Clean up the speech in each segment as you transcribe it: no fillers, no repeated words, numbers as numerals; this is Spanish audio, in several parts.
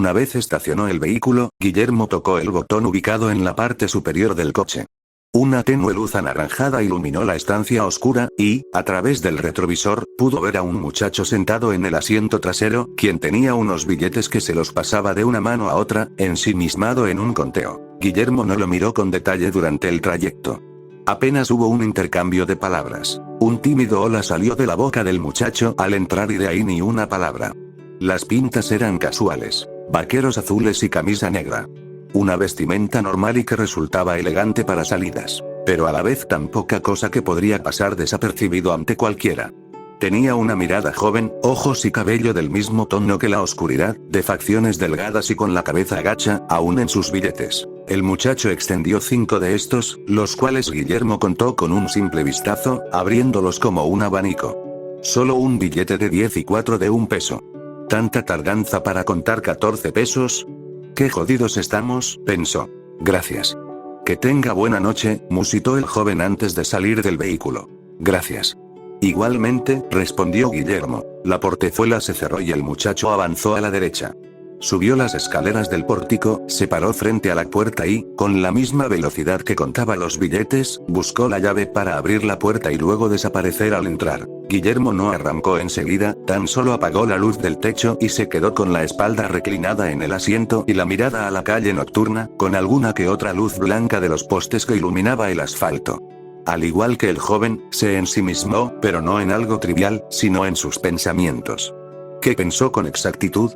Una vez estacionó el vehículo, Guillermo tocó el botón ubicado en la parte superior del coche. Una tenue luz anaranjada iluminó la estancia oscura, y, a través del retrovisor, pudo ver a un muchacho sentado en el asiento trasero, quien tenía unos billetes que se los pasaba de una mano a otra, ensimismado en un conteo. Guillermo no lo miró con detalle durante el trayecto. Apenas hubo un intercambio de palabras. Un tímido hola salió de la boca del muchacho al entrar y de ahí ni una palabra. Las pintas eran casuales. Vaqueros azules y camisa negra. Una vestimenta normal y que resultaba elegante para salidas, pero a la vez tan poca cosa que podría pasar desapercibido ante cualquiera. Tenía una mirada joven, ojos y cabello del mismo tono que la oscuridad, de facciones delgadas y con la cabeza gacha, aún en sus billetes. El muchacho extendió 5 de estos, los cuales Guillermo contó con un simple vistazo, abriéndolos como un abanico. Solo un billete de 10 y 4 de 1 peso. ¿Tanta tardanza para contar 14 pesos? «Qué jodidos estamos», pensó. «Gracias». «Que tenga buena noche», musitó el joven antes de salir del vehículo. «Gracias». «Igualmente», respondió Guillermo. La portezuela se cerró y el muchacho avanzó a la derecha. Subió las escaleras del pórtico, se paró frente a la puerta y, con la misma velocidad que contaba los billetes, buscó la llave para abrir la puerta y luego desaparecer al entrar. Guillermo no arrancó enseguida, tan solo apagó la luz del techo y se quedó con la espalda reclinada en el asiento y la mirada a la calle nocturna, con alguna que otra luz blanca de los postes que iluminaba el asfalto. Al igual que el joven, se ensimismó, pero no en algo trivial, sino en sus pensamientos. ¿Qué pensó con exactitud?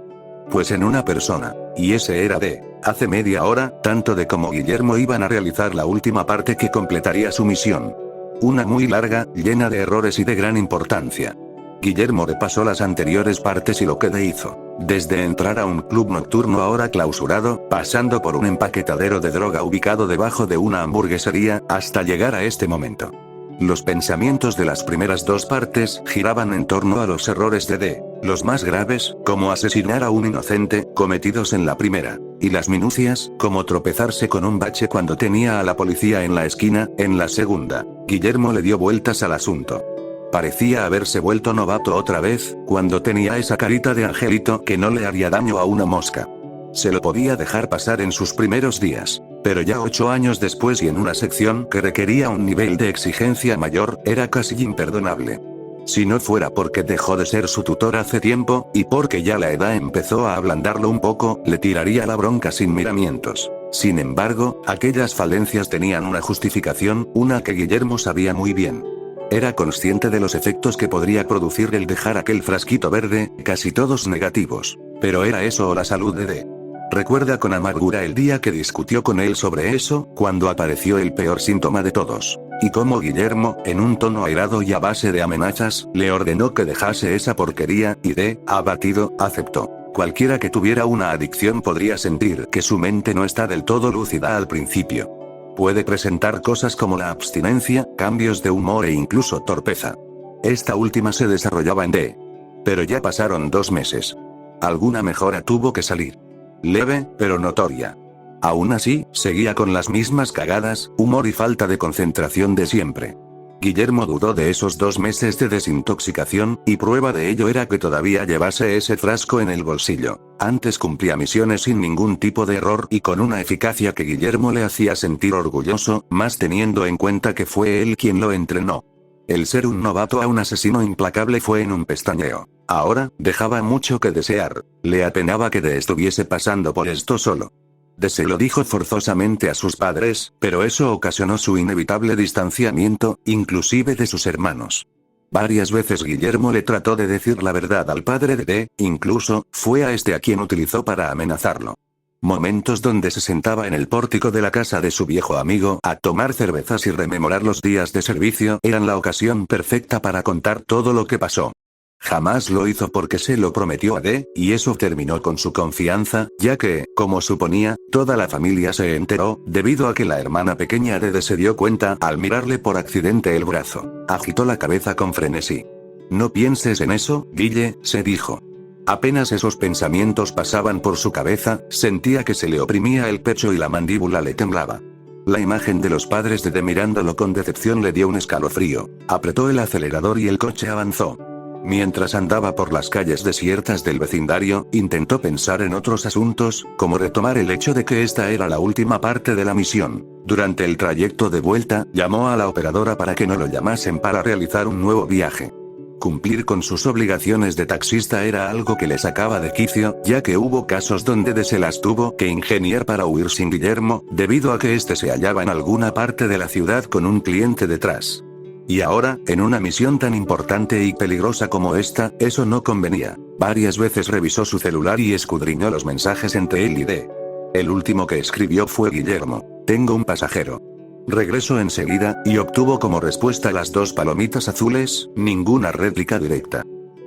Pues en una persona, y ese era D. Hace media hora, tanto D como Guillermo iban a realizar la última parte que completaría su misión. Una muy larga, llena de errores y de gran importancia. Guillermo repasó las anteriores partes y lo que D hizo. Desde entrar a un club nocturno ahora clausurado, pasando por un empaquetadero de droga ubicado debajo de una hamburguesería, hasta llegar a este momento. Los pensamientos de las primeras 2 partes giraban en torno a los errores de D, los más graves, como asesinar a un inocente, cometidos en la primera, y las minucias, como tropezarse con un bache cuando tenía a la policía en la esquina, en la segunda. Guillermo le dio vueltas al asunto. Parecía haberse vuelto novato otra vez, cuando tenía esa carita de angelito que no le haría daño a una mosca. Se lo podía dejar pasar en sus primeros días. Pero ya 8 años después y en una sección que requería un nivel de exigencia mayor, era casi imperdonable. Si no fuera porque dejó de ser su tutor hace tiempo, y porque ya la edad empezó a ablandarlo un poco, le tiraría la bronca sin miramientos. Sin embargo, aquellas falencias tenían una justificación, una que Guillermo sabía muy bien. Era consciente de los efectos que podría producir el dejar aquel frasquito verde, casi todos negativos. Pero ¿era eso o la salud de D? Recuerda con amargura el día que discutió con él sobre eso, cuando apareció el peor síntoma de todos. Y cómo Guillermo, en un tono airado y a base de amenazas, le ordenó que dejase esa porquería, y D, abatido, aceptó. Cualquiera que tuviera una adicción podría sentir que su mente no está del todo lúcida al principio. Puede presentar cosas como la abstinencia, cambios de humor e incluso torpeza. Esta última se desarrollaba en D. Pero ya pasaron 2 meses. Alguna mejora tuvo que salir. Leve, pero notoria. Aún así, seguía con las mismas cagadas, humor y falta de concentración de siempre. Guillermo dudó de esos 2 meses de desintoxicación, y prueba de ello era que todavía llevase ese frasco en el bolsillo. Antes cumplía misiones sin ningún tipo de error y con una eficacia que Guillermo le hacía sentir orgulloso, más teniendo en cuenta que fue él quien lo entrenó. El ser un novato a un asesino implacable fue en un pestañeo. Ahora, dejaba mucho que desear. Le apenaba que D estuviese pasando por esto solo. D se lo dijo forzosamente a sus padres, pero eso ocasionó su inevitable distanciamiento, inclusive de sus hermanos. Varias veces Guillermo le trató de decir la verdad al padre de D, incluso, fue a este a quien utilizó para amenazarlo. Momentos donde se sentaba en el pórtico de la casa de su viejo amigo a tomar cervezas y rememorar los días de servicio eran la ocasión perfecta para contar todo lo que pasó. Jamás lo hizo porque se lo prometió a D, y eso terminó con su confianza, ya que, como suponía, toda la familia se enteró, debido a que la hermana pequeña de D se dio cuenta al mirarle por accidente el brazo. Agitó la cabeza con frenesí. No pienses en eso, Guille, se dijo. Apenas esos pensamientos pasaban por su cabeza, sentía que se le oprimía el pecho y la mandíbula le temblaba. La imagen de los padres de D mirándolo con decepción le dio un escalofrío. Apretó el acelerador y el coche avanzó. Mientras andaba por las calles desiertas del vecindario, intentó pensar en otros asuntos, como retomar el hecho de que esta era la última parte de la misión. Durante el trayecto de vuelta, llamó a la operadora para que no lo llamasen para realizar un nuevo viaje. Cumplir con sus obligaciones de taxista era algo que le sacaba de quicio, ya que hubo casos donde se las tuvo que ingeniar para huir sin Guillermo, debido a que este se hallaba en alguna parte de la ciudad con un cliente detrás. Y ahora, en una misión tan importante y peligrosa como esta, eso no convenía. Varias veces revisó su celular y escudriñó los mensajes entre él y D. El último que escribió fue: Guillermo, tengo un pasajero. Regreso enseguida, y obtuvo como respuesta las 2 palomitas azules, ninguna réplica directa.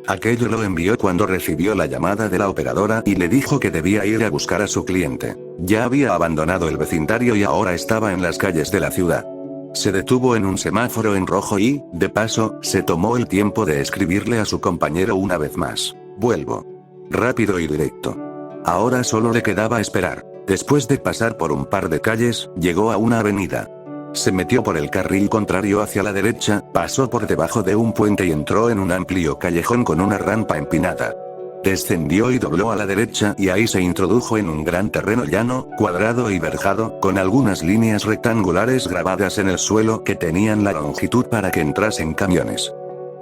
Aquello lo envió cuando recibió la llamada de la operadora y le dijo que debía ir a buscar a su cliente. Ya había abandonado el vecindario y ahora estaba en las calles de la ciudad. Se detuvo en un semáforo en rojo y, de paso, se tomó el tiempo de escribirle a su compañero una vez más: vuelvo. Rápido y directo. Ahora solo le quedaba esperar. Después de pasar por un par de calles, llegó a una avenida. Se metió por el carril contrario hacia la derecha, pasó por debajo de un puente y entró en un amplio callejón con una rampa empinada. Descendió y dobló a la derecha y ahí se introdujo en un gran terreno llano, cuadrado y verjado, con algunas líneas rectangulares grabadas en el suelo que tenían la longitud para que entrasen camiones.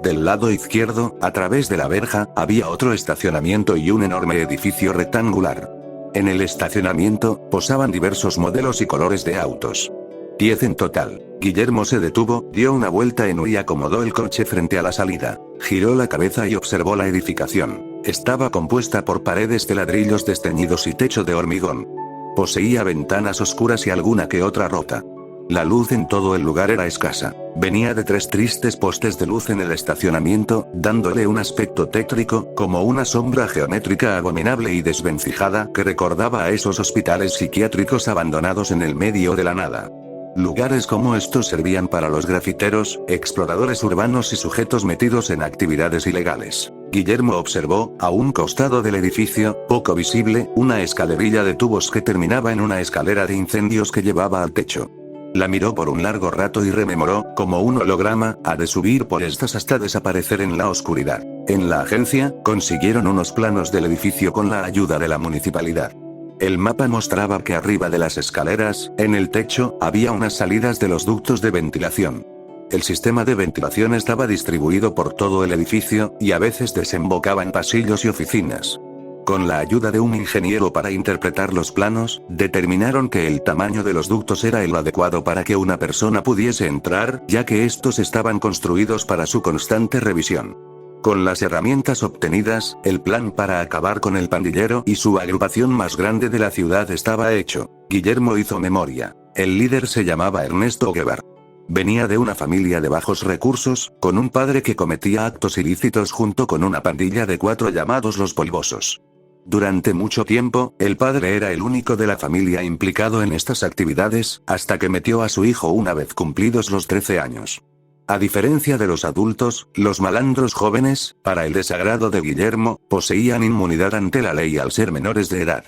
Del lado izquierdo, a través de la verja, había otro estacionamiento y un enorme edificio rectangular. En el estacionamiento, posaban diversos modelos y colores de autos. 10 en total. Guillermo se detuvo, dio una vuelta en U y acomodó el coche frente a la salida. Giró la cabeza y observó la edificación. Estaba compuesta por paredes de ladrillos desteñidos y techo de hormigón. Poseía ventanas oscuras y alguna que otra rota. La luz en todo el lugar era escasa. Venía de 3 tristes postes de luz en el estacionamiento, dándole un aspecto tétrico, como una sombra geométrica abominable y desvencijada que recordaba a esos hospitales psiquiátricos abandonados en el medio de la nada. Lugares como estos servían para los grafiteros, exploradores urbanos y sujetos metidos en actividades ilegales. Guillermo observó, a un costado del edificio, poco visible, una escalerilla de tubos que terminaba en una escalera de incendios que llevaba al techo. La miró por un largo rato y rememoró, como un holograma, ha de subir por estas hasta desaparecer en la oscuridad. En la agencia, consiguieron unos planos del edificio con la ayuda de la municipalidad. El mapa mostraba que arriba de las escaleras, en el techo, había unas salidas de los ductos de ventilación. El sistema de ventilación estaba distribuido por todo el edificio, y a veces desembocaba en pasillos y oficinas. Con la ayuda de un ingeniero para interpretar los planos, determinaron que el tamaño de los ductos era el adecuado para que una persona pudiese entrar, ya que estos estaban construidos para su constante revisión. Con las herramientas obtenidas, el plan para acabar con el pandillero y su agrupación más grande de la ciudad estaba hecho. Guillermo hizo memoria. El líder se llamaba Ernesto Guevara. Venía de una familia de bajos recursos, con un padre que cometía actos ilícitos junto con una pandilla de 4 llamados los Polvosos. Durante mucho tiempo, el padre era el único de la familia implicado en estas actividades, hasta que metió a su hijo una vez cumplidos los 13 años. A diferencia de los adultos, los malandros jóvenes, para el desagrado de Guillermo, poseían inmunidad ante la ley al ser menores de edad.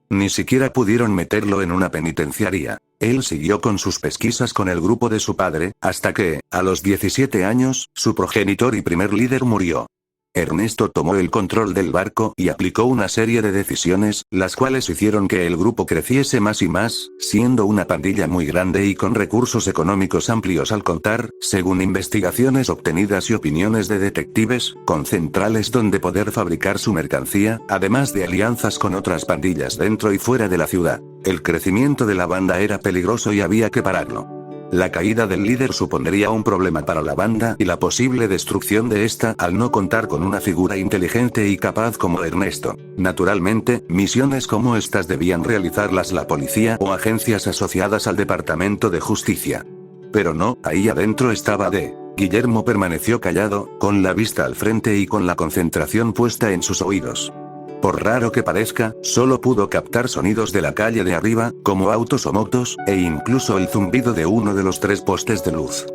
Ni siquiera pudieron meterlo en una penitenciaría. Él siguió con sus pesquisas con el grupo de su padre, hasta que, a los 17 años, su progenitor y primer líder murió. Ernesto tomó el control del barco y aplicó una serie de decisiones, las cuales hicieron que el grupo creciese más y más, siendo una pandilla muy grande y con recursos económicos amplios al contar, según investigaciones obtenidas y opiniones de detectives, con centrales donde poder fabricar su mercancía, además de alianzas con otras pandillas dentro y fuera de la ciudad. El crecimiento de la banda era peligroso y había que pararlo. La caída del líder supondría un problema para la banda y la posible destrucción de esta al no contar con una figura inteligente y capaz como Ernesto. Naturalmente, misiones como estas debían realizarlas la policía o agencias asociadas al Departamento de Justicia. Pero no, ahí adentro estaba D. Guillermo permaneció callado, con la vista al frente y con la concentración puesta en sus oídos. Por raro que parezca, solo pudo captar sonidos de la calle de arriba, como autos o motos, e incluso el zumbido de uno de los 3 postes de luz.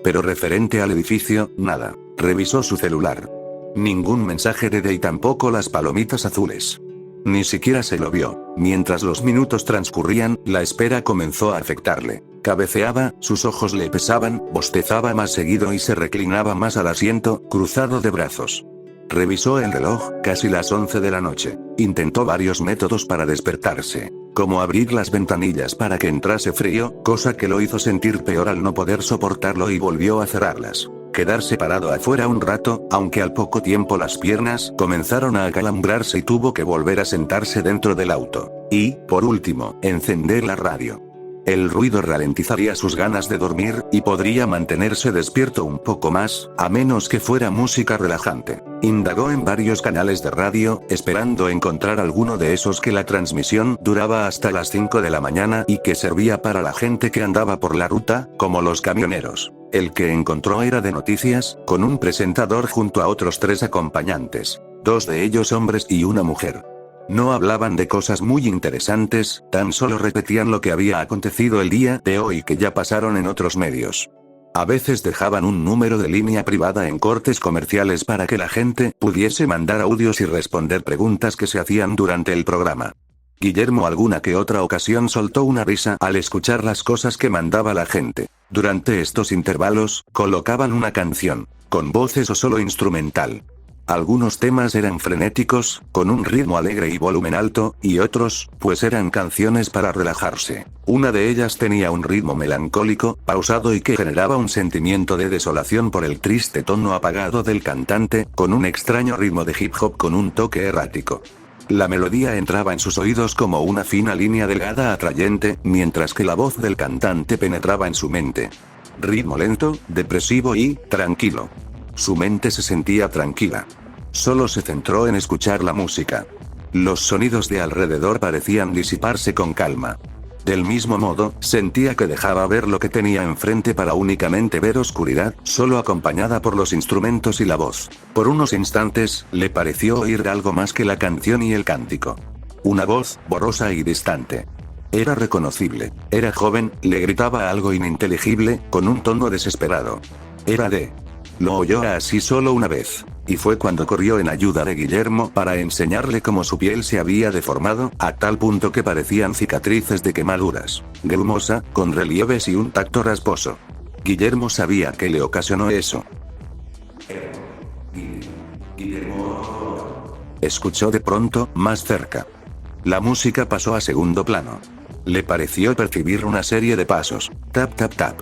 Pero referente al edificio, nada. Revisó su celular. Ningún mensaje de D y tampoco las palomitas azules. Ni siquiera se lo vio. Mientras los minutos transcurrían, la espera comenzó a afectarle. Cabeceaba, sus ojos le pesaban, bostezaba más seguido y se reclinaba más al asiento, cruzado de brazos. Revisó el reloj, casi las 11 de la noche. Intentó varios métodos para despertarse, como abrir las ventanillas para que entrase frío, cosa que lo hizo sentir peor al no poder soportarlo, y volvió a cerrarlas. Quedarse parado afuera un rato, aunque al poco tiempo las piernas comenzaron a acalambrarse y tuvo que volver a sentarse dentro del auto. Y, por último, encender la radio. El ruido ralentizaría sus ganas de dormir, y podría mantenerse despierto un poco más, a menos que fuera música relajante. Indagó en varios canales de radio, esperando encontrar alguno de esos que la transmisión duraba hasta las 5 de la mañana y que servía para la gente que andaba por la ruta, como los camioneros. El que encontró era de noticias, con un presentador junto a otros 3 acompañantes. 2 de ellos hombres y una mujer. No hablaban de cosas muy interesantes, tan solo repetían lo que había acontecido el día de hoy que ya pasaron en otros medios. A veces dejaban un número de línea privada en cortes comerciales para que la gente pudiese mandar audios y responder preguntas que se hacían durante el programa. Guillermo alguna que otra ocasión soltó una risa al escuchar las cosas que mandaba la gente. Durante estos intervalos, colocaban una canción, con voces o solo instrumental. Algunos temas eran frenéticos, con un ritmo alegre y volumen alto, y otros, pues eran canciones para relajarse. Una de ellas tenía un ritmo melancólico, pausado y que generaba un sentimiento de desolación por el triste tono apagado del cantante, con un extraño ritmo de hip hop con un toque errático. La melodía entraba en sus oídos como una fina línea delgada atrayente, mientras que la voz del cantante penetraba en su mente. Ritmo lento, depresivo y tranquilo. Su mente se sentía tranquila. Solo se centró en escuchar la música. Los sonidos de alrededor parecían disiparse con calma. Del mismo modo, sentía que dejaba ver lo que tenía enfrente para únicamente ver oscuridad, solo acompañada por los instrumentos y la voz. Por unos instantes, le pareció oír algo más que la canción y el cántico. Una voz, borrosa y distante. Era reconocible. Era joven, le gritaba algo ininteligible, con un tono desesperado. Era de... Lo oyó así solo una vez. Y fue cuando corrió en ayuda de Guillermo para enseñarle cómo su piel se había deformado, a tal punto que parecían cicatrices de quemaduras. Grumosa, con relieves y un tacto rasposo. Guillermo sabía que le ocasionó eso. Guillermo. Escuchó de pronto, más cerca. La música pasó a segundo plano. Le pareció percibir una serie de pasos. Tap tap tap.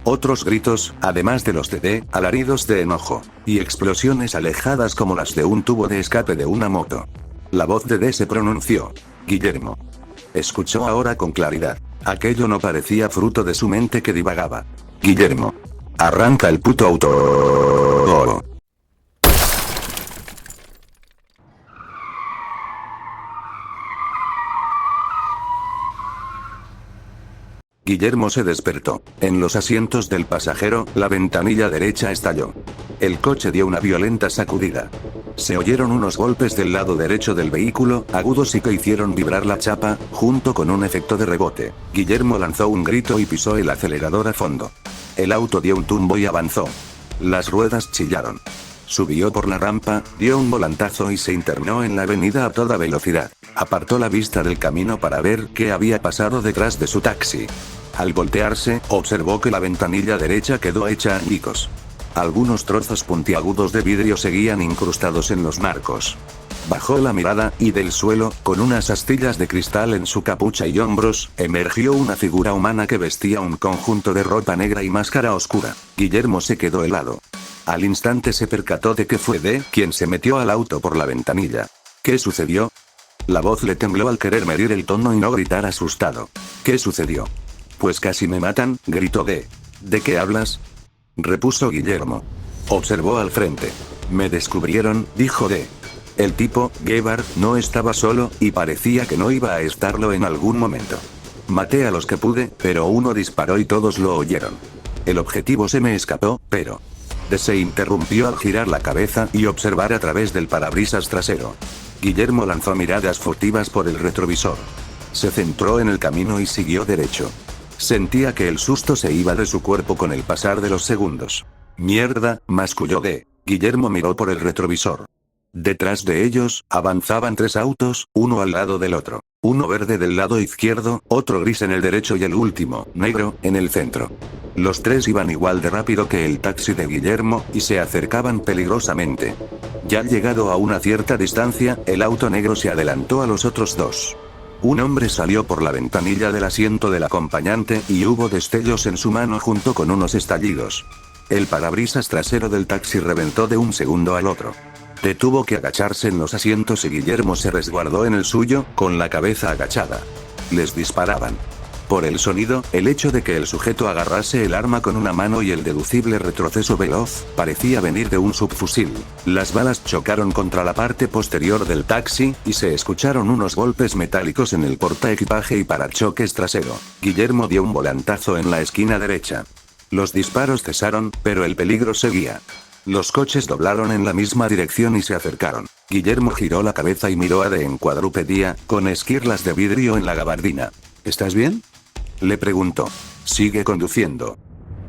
Otros gritos, además de los de alaridos de enojo, y explosiones alejadas como las de un tubo de escape de una moto. La voz de D se pronunció. Guillermo. Escuchó ahora con claridad. Aquello no parecía fruto de su mente que divagaba. Guillermo. Arranca el puto auto. Guillermo se despertó. En los asientos del pasajero, la ventanilla derecha estalló. El coche dio una violenta sacudida. Se oyeron unos golpes del lado derecho del vehículo, agudos y que hicieron vibrar la chapa, junto con un efecto de rebote. Guillermo lanzó un grito y pisó el acelerador a fondo. El auto dio un tumbo y avanzó. Las ruedas chillaron. Subió por la rampa, dio un volantazo y se internó en la avenida a toda velocidad. Apartó la vista del camino para ver qué había pasado detrás de su taxi. Al voltearse, observó que la ventanilla derecha quedó hecha añicos. Algunos trozos puntiagudos de vidrio seguían incrustados en los marcos. Bajó la mirada, y del suelo, con unas astillas de cristal en su capucha y hombros, emergió una figura humana que vestía un conjunto de ropa negra y máscara oscura. Guillermo se quedó helado. Al instante se percató de que fue D quien se metió al auto por la ventanilla. ¿Qué sucedió? La voz le tembló al querer medir el tono y no gritar asustado. ¿Qué sucedió? Pues casi me matan, gritó D. ¿De qué hablas? Repuso Guillermo. Observó al frente. Me descubrieron, dijo D. El tipo, Gebhard, no estaba solo, y parecía que no iba a estarlo en algún momento. Maté a los que pude, pero uno disparó y todos lo oyeron. El objetivo se me escapó, pero... D se interrumpió al girar la cabeza y observar a través del parabrisas trasero. Guillermo lanzó miradas furtivas por el retrovisor. Se centró en el camino y siguió derecho. Sentía que el susto se iba de su cuerpo con el pasar de los segundos. Mierda, masculló D. Guillermo miró por el retrovisor. Detrás de ellos, avanzaban 3 autos, uno al lado del otro. Uno verde del lado izquierdo, otro gris en el derecho y el último, negro, en el centro. Los tres iban igual de rápido que el taxi de Guillermo, y se acercaban peligrosamente. Ya llegado a una cierta distancia, el auto negro se adelantó a los otros dos. Un hombre salió por la ventanilla del asiento del acompañante y hubo destellos en su mano junto con unos estallidos. El parabrisas trasero del taxi reventó de un segundo al otro. Tuvo que agacharse en los asientos y Guillermo se resguardó en el suyo, con la cabeza agachada. Les disparaban. Por el sonido, el hecho de que el sujeto agarrase el arma con una mano y el deducible retroceso veloz, parecía venir de un subfusil. Las balas chocaron contra la parte posterior del taxi, y se escucharon unos golpes metálicos en el portaequipaje y parachoques trasero. Guillermo dio un volantazo en la esquina derecha. Los disparos cesaron, pero el peligro seguía. Los coches doblaron en la misma dirección y se acercaron. Guillermo giró la cabeza y miró a D en cuadrúpeda, con esquirlas de vidrio en la gabardina. ¿Estás bien?, le preguntó. Sigue conduciendo,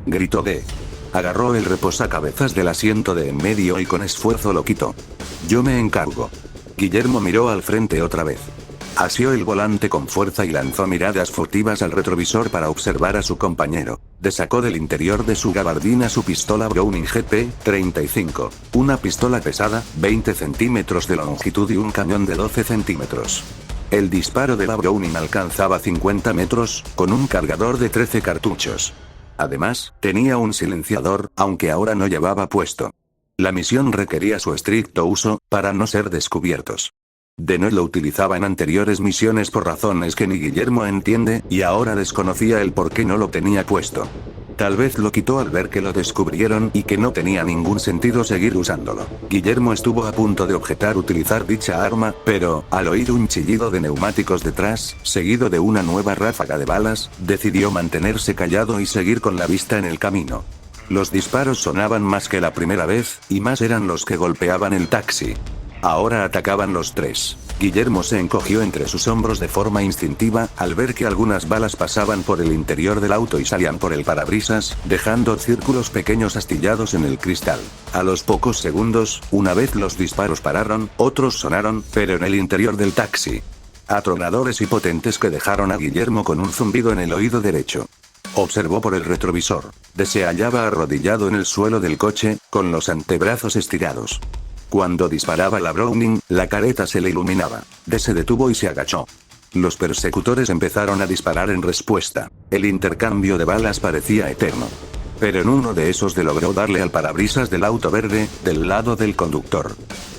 gritó D. Agarró el reposacabezas del asiento de en medio y con esfuerzo lo quitó. Yo me encargo. Guillermo miró al frente otra vez. Asió el volante con fuerza y lanzó miradas furtivas al retrovisor para observar a su compañero. Sacó del interior de su gabardina su pistola Browning GP-35, una pistola pesada, 20 centímetros de longitud y un cañón de 12 centímetros. El disparo de la Browning alcanzaba 50 metros, con un cargador de 13 cartuchos. Además, tenía un silenciador, aunque ahora no llevaba puesto. La misión requería su estricto uso, para no ser descubiertos. D no lo utilizaba en anteriores misiones por razones que ni Guillermo entiende, y ahora desconocía el por qué no lo tenía puesto. Tal vez lo quitó al ver que lo descubrieron y que no tenía ningún sentido seguir usándolo. Guillermo estuvo a punto de objetar utilizar dicha arma, pero, al oír un chillido de neumáticos detrás, seguido de una nueva ráfaga de balas, decidió mantenerse callado y seguir con la vista en el camino. Los disparos sonaban más que la primera vez, y más eran los que golpeaban el taxi. Ahora atacaban los tres. Guillermo se encogió entre sus hombros de forma instintiva, al ver que algunas balas pasaban por el interior del auto y salían por el parabrisas, dejando círculos pequeños astillados en el cristal. A los pocos segundos, una vez los disparos pararon, otros sonaron, pero en el interior del taxi. Atronadores y potentes que dejaron a Guillermo con un zumbido en el oído derecho. Observó por el retrovisor. Se hallaba arrodillado en el suelo del coche, con los antebrazos estirados. Cuando disparaba la Browning, la careta se le iluminaba. Se detuvo y se agachó. Los persecutores empezaron a disparar en respuesta. El intercambio de balas parecía eterno. Pero en uno de esos logró darle al parabrisas del auto verde, del lado del conductor.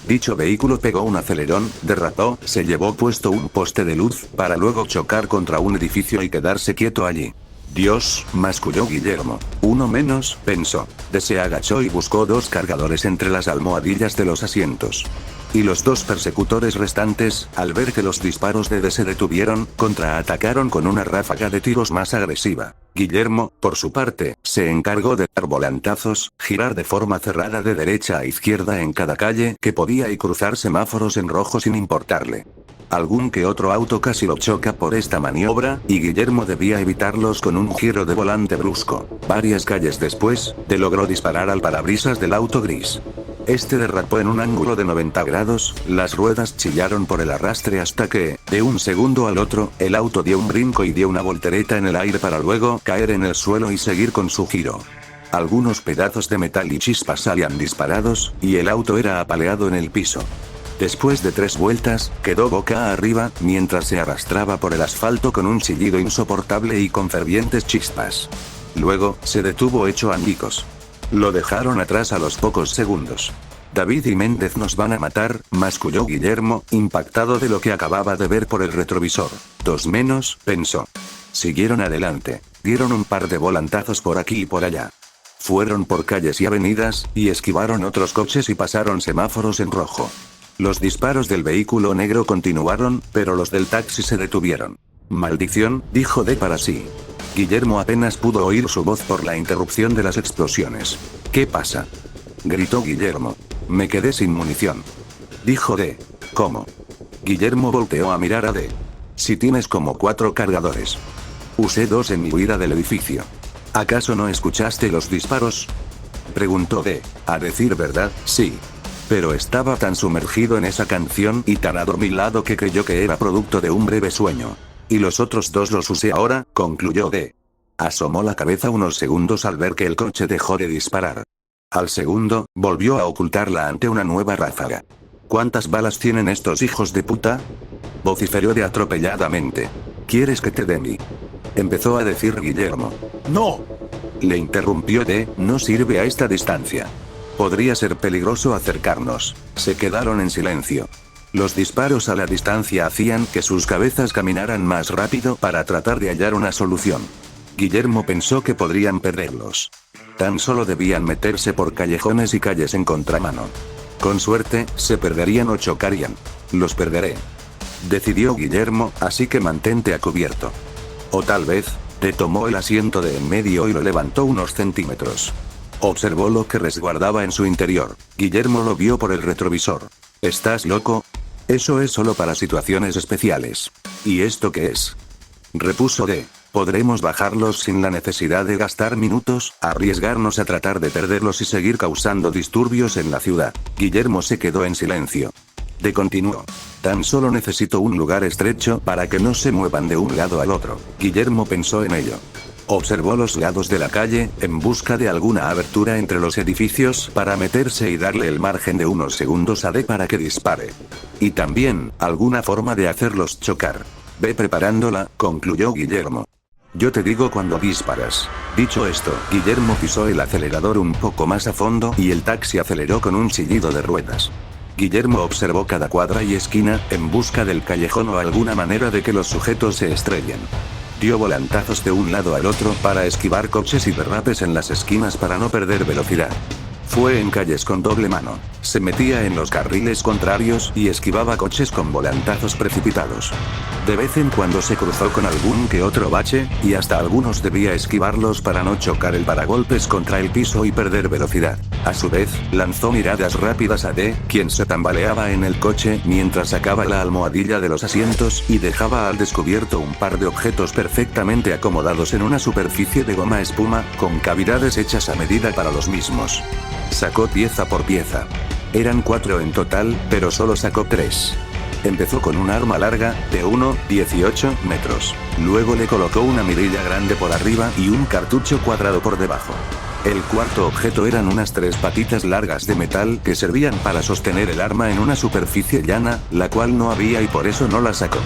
Dicho vehículo pegó un acelerón, derrapó, se llevó puesto un poste de luz, para luego chocar contra un edificio y quedarse quieto allí. Dios, masculló Guillermo. Uno menos, pensó. Se agachó y buscó dos cargadores entre las almohadillas de los asientos. Y los dos persecutores restantes, al ver que los disparos de D se detuvieron, contraatacaron con una ráfaga de tiros más agresiva. Guillermo, por su parte, se encargó de dar volantazos, girar de forma cerrada de derecha a izquierda en cada calle que podía y cruzar semáforos en rojo sin importarle. Algún que otro auto casi lo choca por esta maniobra, y Guillermo debía evitarlos con un giro de volante brusco. Varias calles después, logró disparar al parabrisas del auto gris. Derrapó en un ángulo de 90 grados, las ruedas chillaron por el arrastre hasta que, de un segundo al otro, el auto dio un brinco y dio una voltereta en el aire para luego caer en el suelo y seguir con su giro. Algunos pedazos de metal y chispas salían disparados, y el auto era apaleado en el piso. Después de 3 vueltas, quedó boca arriba, mientras se arrastraba por el asfalto con un chillido insoportable y con fervientes chispas. Luego, se detuvo hecho añicos. Lo dejaron atrás a los pocos segundos. David y Méndez nos van a matar, masculló Guillermo, impactado de lo que acababa de ver por el retrovisor. 2 menos, pensó. Siguieron adelante. Dieron un par de volantazos por aquí y por allá. Fueron por calles y avenidas, y esquivaron otros coches y pasaron semáforos en rojo. Los disparos del vehículo negro continuaron, pero los del taxi se detuvieron. Maldición, dijo D para sí. Guillermo apenas pudo oír su voz por la interrupción de las explosiones. ¿Qué pasa?, gritó Guillermo. Me quedé sin munición, dijo D. ¿Cómo? Guillermo volteó a mirar a D. Si tienes como 4 cargadores. Usé 2 en mi huida del edificio. ¿Acaso no escuchaste los disparos?, preguntó D. A decir verdad, sí. Pero estaba tan sumergido en esa canción y tan adormilado que creyó que era producto de un breve sueño. Y los otros 2 los usé ahora, concluyó D. Asomó la cabeza unos segundos al ver que el coche dejó de disparar. Al segundo, volvió a ocultarla ante una nueva ráfaga. ¿Cuántas balas tienen estos hijos de puta? Vociferó de atropelladamente. ¿Quieres que te dé mi? Empezó a decir Guillermo. ¡No! Le interrumpió de, no sirve a esta distancia. Podría ser peligroso acercarnos. Se quedaron en silencio. Los disparos a la distancia hacían que sus cabezas caminaran más rápido para tratar de hallar una solución. Guillermo pensó que podrían perderlos. Tan solo debían meterse por callejones y calles en contramano. Con suerte, se perderían o chocarían. Los perderé. Decidió Guillermo, así que mantente a cubierto. O tal vez, te tomó el asiento de en medio y lo levantó unos centímetros. Observó lo que resguardaba en su interior. Guillermo lo vio por el retrovisor. ¿Estás loco? Eso es solo para situaciones especiales. ¿Y esto qué es? Repuso D. Podremos bajarlos sin la necesidad de gastar minutos, arriesgarnos a tratar de perderlos y seguir causando disturbios en la ciudad. Guillermo se quedó en silencio. D continuó. Tan solo necesito un lugar estrecho para que no se muevan de un lado al otro. Guillermo pensó en ello. Observó los lados de la calle, en busca de alguna abertura entre los edificios para meterse y darle el margen de unos segundos a D para que dispare. Y también, alguna forma de hacerlos chocar. Ve preparándola, concluyó Guillermo. Yo te digo cuando disparas. Dicho esto, Guillermo pisó el acelerador un poco más a fondo y el taxi aceleró con un chillido de ruedas. Guillermo observó cada cuadra y esquina, en busca del callejón o alguna manera de que los sujetos se estrellen. Dio volantazos de un lado al otro para esquivar coches y derrapes en las esquinas para no perder velocidad. Fue en calles con doble mano, se metía en los carriles contrarios y esquivaba coches con volantazos precipitados. De vez en cuando se cruzó con algún que otro bache, y hasta algunos debía esquivarlos para no chocar el paragolpes contra el piso y perder velocidad. A su vez, lanzó miradas rápidas a D, quien se tambaleaba en el coche mientras sacaba la almohadilla de los asientos y dejaba al descubierto un par de objetos perfectamente acomodados en una superficie de goma espuma, con cavidades hechas a medida para los mismos. Sacó pieza por pieza. Eran 4 en total, pero solo sacó 3. Empezó con un arma larga, de 1,18 metros. Luego le colocó una mirilla grande por arriba y un cartucho cuadrado por debajo. El cuarto objeto eran unas 3 patitas largas de metal que servían para sostener el arma en una superficie llana, la cual no había y por eso no la sacó.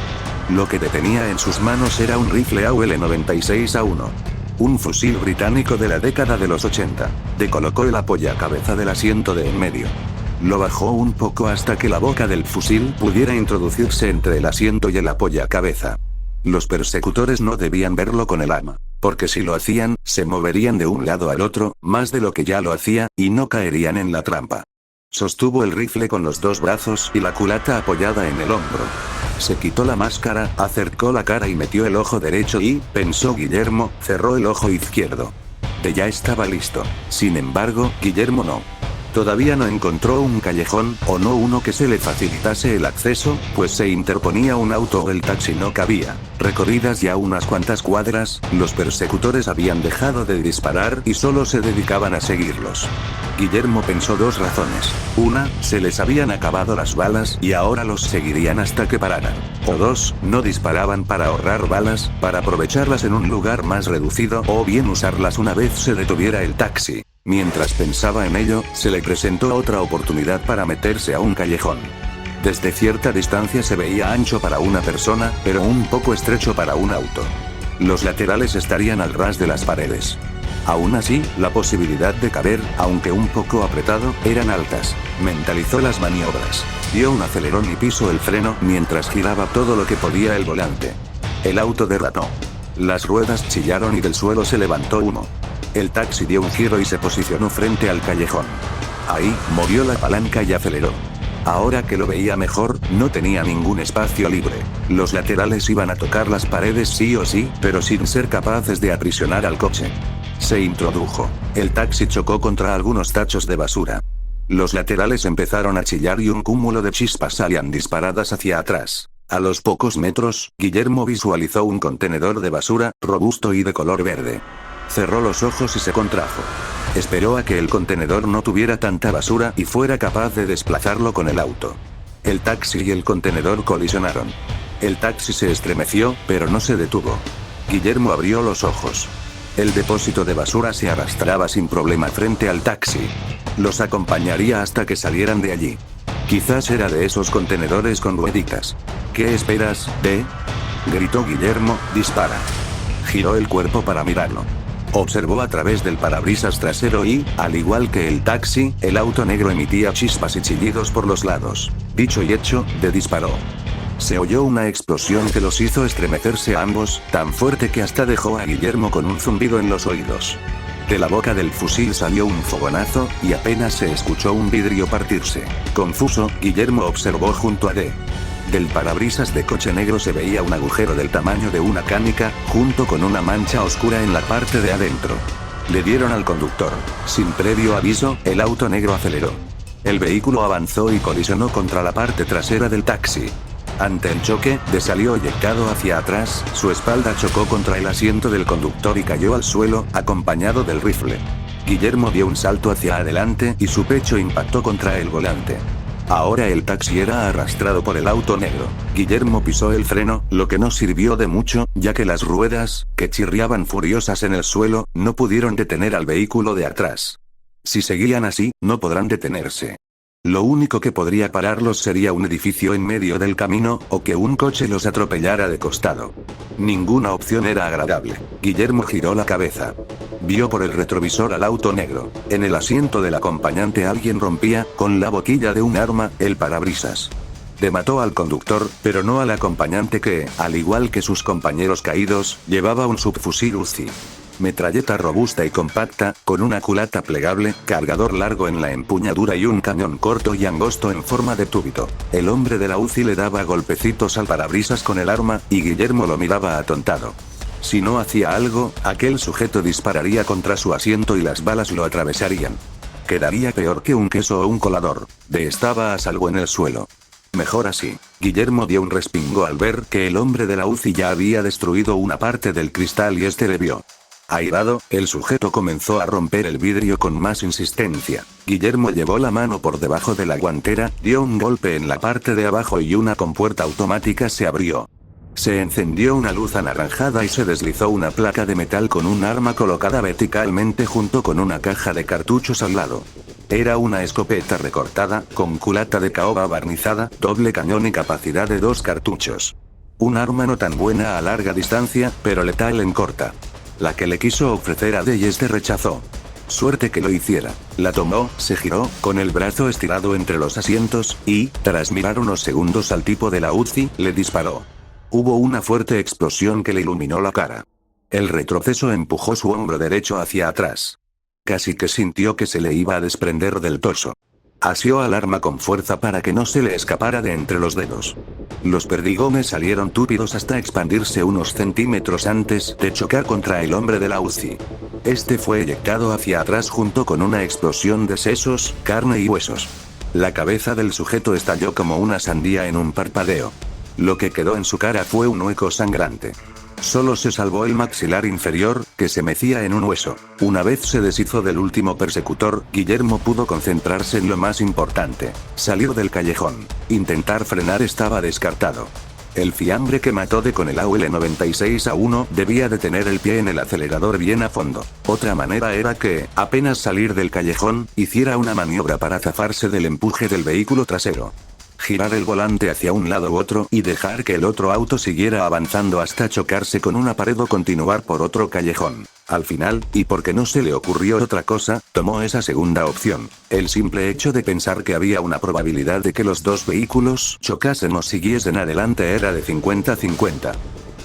Lo que detenía en sus manos era un rifle AUL-96A1. Un fusil británico de la década de los 80. Decolocó el apoyacabeza del asiento de en medio. Lo bajó un poco hasta que la boca del fusil pudiera introducirse entre el asiento y el apoyacabeza. Los persecutores no debían verlo con el arma, porque si lo hacían, se moverían de un lado al otro, más de lo que ya lo hacía, y no caerían en la trampa. Sostuvo el rifle con los 2 brazos y la culata apoyada en el hombro. Se quitó la máscara, acercó la cara y metió el ojo derecho y, pensó Guillermo, cerró el ojo izquierdo. De ya estaba listo. Sin embargo, Guillermo no. Todavía no encontró un callejón, o no uno que se le facilitase el acceso, pues se interponía un auto o el taxi no cabía. Recorridas ya unas cuantas cuadras, los persecutores habían dejado de disparar y solo se dedicaban a seguirlos. Guillermo pensó 2 razones. Una, se les habían acabado las balas y ahora los seguirían hasta que pararan. O 2, no disparaban para ahorrar balas, para aprovecharlas en un lugar más reducido o bien usarlas una vez se detuviera el taxi. Mientras pensaba en ello, se le presentó otra oportunidad para meterse a un callejón. Desde cierta distancia se veía ancho para una persona, pero un poco estrecho para un auto. Los laterales estarían al ras de las paredes. Aún así, la posibilidad de caber, aunque un poco apretado, eran altas. Mentalizó las maniobras. Dio un acelerón y pisó el freno mientras giraba todo lo que podía el volante. El auto derrapó. Las ruedas chillaron y del suelo se levantó humo. El taxi dio un giro y se posicionó frente al callejón. Ahí, movió la palanca y aceleró. Ahora que lo veía mejor, no tenía ningún espacio libre. Los laterales iban a tocar las paredes sí o sí, pero sin ser capaces de aprisionar al coche. Se introdujo. El taxi chocó contra algunos tachos de basura. Los laterales empezaron a chillar y un cúmulo de chispas salían disparadas hacia atrás. A los pocos metros, Guillermo visualizó un contenedor de basura, robusto y de color verde. Cerró los ojos y se contrajo. Esperó a que el contenedor no tuviera tanta basura y fuera capaz de desplazarlo con el auto. El taxi y el contenedor colisionaron. El taxi se estremeció, pero no se detuvo. Guillermo abrió los ojos. El depósito de basura se arrastraba sin problema frente al taxi. Los acompañaría hasta que salieran de allí. Quizás era de esos contenedores con rueditas. ¿Qué esperas, D? Gritó Guillermo, dispara. Giró el cuerpo para mirarlo. Observó a través del parabrisas trasero y, al igual que el taxi, el auto negro emitía chispas y chillidos por los lados. Dicho y hecho, D disparó. Se oyó una explosión que los hizo estremecerse a ambos, tan fuerte que hasta dejó a Guillermo con un zumbido en los oídos. De la boca del fusil salió un fogonazo, y apenas se escuchó un vidrio partirse. Confuso, Guillermo observó junto a D. Del parabrisas de coche negro se veía un agujero del tamaño de una canica, junto con una mancha oscura en la parte de adentro. Le dieron al conductor. Sin previo aviso, el auto negro aceleró. El vehículo avanzó y colisionó contra la parte trasera del taxi. Ante el choque, D salió eyectado hacia atrás, su espalda chocó contra el asiento del conductor y cayó al suelo, acompañado del rifle. Guillermo dio un salto hacia adelante y su pecho impactó contra el volante. Ahora el taxi era arrastrado por el auto negro. Guillermo pisó el freno, lo que no sirvió de mucho, ya que las ruedas, que chirriaban furiosas en el suelo, no pudieron detener al vehículo de atrás. Si seguían así, no podrán detenerse. Lo único que podría pararlos sería un edificio en medio del camino, o que un coche los atropellara de costado. Ninguna opción era agradable. Guillermo giró la cabeza. Vio por el retrovisor al auto negro. En el asiento del acompañante alguien rompía, con la boquilla de un arma, el parabrisas. D mató al conductor, pero no al acompañante que, al igual que sus compañeros caídos, llevaba un subfusil Uzi. Metralleta robusta y compacta, con una culata plegable, cargador largo en la empuñadura y un cañón corto y angosto en forma de túbito. El hombre de la UCI le daba golpecitos al parabrisas con el arma, y Guillermo lo miraba atontado. Si no hacía algo, aquel sujeto dispararía contra su asiento y las balas lo atravesarían. Quedaría peor que un queso o un colador. D estaba a salvo en el suelo. Mejor así. Guillermo dio un respingo al ver que el hombre de la UCI ya había destruido una parte del cristal y este le vio. Airado, el sujeto comenzó a romper el vidrio con más insistencia. Guillermo llevó la mano por debajo de la guantera, dio un golpe en la parte de abajo y una compuerta automática se abrió. Se encendió una luz anaranjada y se deslizó una placa de metal con un arma colocada verticalmente junto con una caja de cartuchos al lado. Era una escopeta recortada, con culata de caoba barnizada, doble cañón y capacidad de 2 cartuchos. Un arma no tan buena a larga distancia, pero letal en corta. La que le quiso ofrecer a D y este rechazó. Suerte que lo hiciera. La tomó, se giró, con el brazo estirado entre los asientos, y, tras mirar unos segundos al tipo de la UCI, le disparó. Hubo una fuerte explosión que le iluminó la cara. El retroceso empujó su hombro derecho hacia atrás. Casi que sintió que se le iba a desprender del torso. Asió al arma con fuerza para que no se le escapara de entre los dedos. Los perdigones salieron túpidos hasta expandirse unos centímetros antes de chocar contra el hombre de la UCI. Este fue eyectado hacia atrás junto con una explosión de sesos, carne y huesos. La cabeza del sujeto estalló como una sandía en un parpadeo. Lo que quedó en su cara fue un hueco sangrante. Solo se salvó el maxilar inferior, que se mecía en un hueso. Una vez se deshizo del último persecutor, Guillermo pudo concentrarse en lo más importante: salir del callejón. Intentar frenar estaba descartado. El fiambre que mató D con el AUL 96A1 debía de tener el pie en el acelerador bien a fondo. Otra manera era que, apenas salir del callejón, hiciera una maniobra para zafarse del empuje del vehículo trasero. Girar el volante hacia un lado u otro y dejar que el otro auto siguiera avanzando hasta chocarse con una pared o continuar por otro callejón. Al final, y porque no se le ocurrió otra cosa, tomó esa segunda opción. El simple hecho de pensar que había una probabilidad de que los dos vehículos chocasen o siguiesen adelante era de 50-50.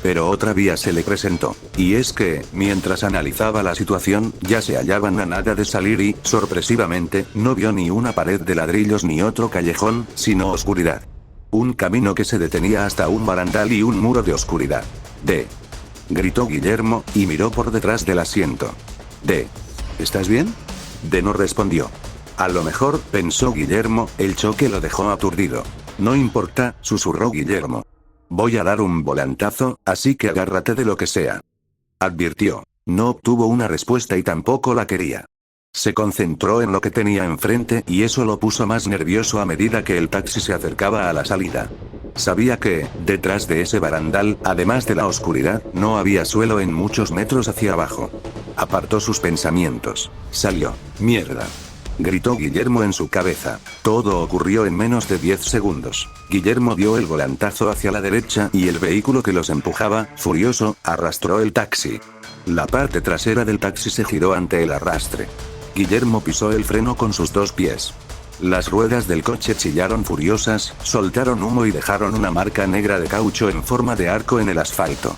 Pero otra vía se le presentó. Y es que, mientras analizaba la situación, ya se hallaban a nada de salir y, sorpresivamente, no vio ni una pared de ladrillos ni otro callejón, sino oscuridad. Un camino que se detenía hasta un barandal y un muro de oscuridad. D. Gritó Guillermo, y miró por detrás del asiento. D. ¿Estás bien? D no respondió. A lo mejor, pensó Guillermo, el choque lo dejó aturdido. No importa, susurró Guillermo. Voy a dar un volantazo, así que agárrate de lo que sea. Advirtió. No obtuvo una respuesta y tampoco la quería. Se concentró en lo que tenía enfrente y eso lo puso más nervioso a medida que el taxi se acercaba a la salida. Sabía que, detrás de ese barandal, además de la oscuridad, no había suelo en muchos metros hacia abajo. Apartó sus pensamientos. Salió. Mierda. Gritó Guillermo en su cabeza. Todo ocurrió en menos de 10 segundos. Guillermo dio el volantazo hacia la derecha y el vehículo que los empujaba, furioso, arrastró el taxi. La parte trasera del taxi se giró ante el arrastre. Guillermo pisó el freno con sus 2 pies. Las ruedas del coche chillaron furiosas, soltaron humo y dejaron una marca negra de caucho en forma de arco en el asfalto.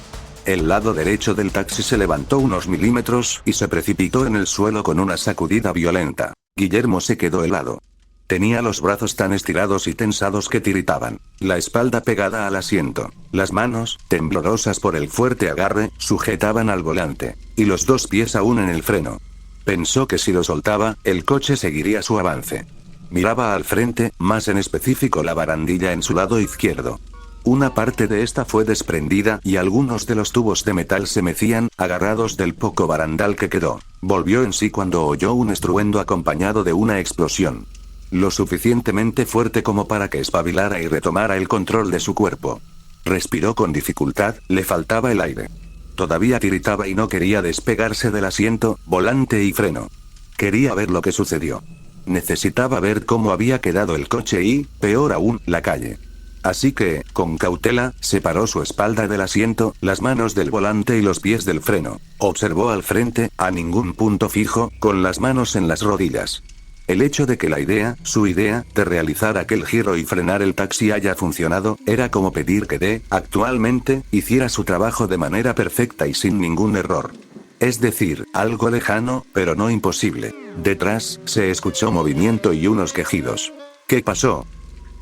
El lado derecho del taxi se levantó unos milímetros y se precipitó en el suelo con una sacudida violenta. Guillermo se quedó helado. Tenía los brazos tan estirados y tensados que tiritaban, la espalda pegada al asiento, las manos, temblorosas por el fuerte agarre, sujetaban al volante, y los 2 pies aún en el freno. Pensó que si lo soltaba, el coche seguiría su avance. Miraba al frente, más en específico la barandilla en su lado izquierdo. Una parte de esta fue desprendida y algunos de los tubos de metal se mecían, agarrados del poco barandal que quedó. Volvió en sí cuando oyó un estruendo acompañado de una explosión. Lo suficientemente fuerte como para que espabilara y retomara el control de su cuerpo. Respiró con dificultad, le faltaba el aire. Todavía tiritaba y no quería despegarse del asiento, volante y freno. Quería ver lo que sucedió. Necesitaba ver cómo había quedado el coche y, peor aún, la calle. Así que, con cautela, separó su espalda del asiento, las manos del volante y los pies del freno. Observó al frente, a ningún punto fijo, con las manos en las rodillas. El hecho de que la idea, su idea, de realizar aquel giro y frenar el taxi haya funcionado, era como pedir que actualmente, hiciera su trabajo de manera perfecta y sin ningún error. Es decir, algo lejano, pero no imposible. Detrás, se escuchó movimiento y unos quejidos. ¿Qué pasó?,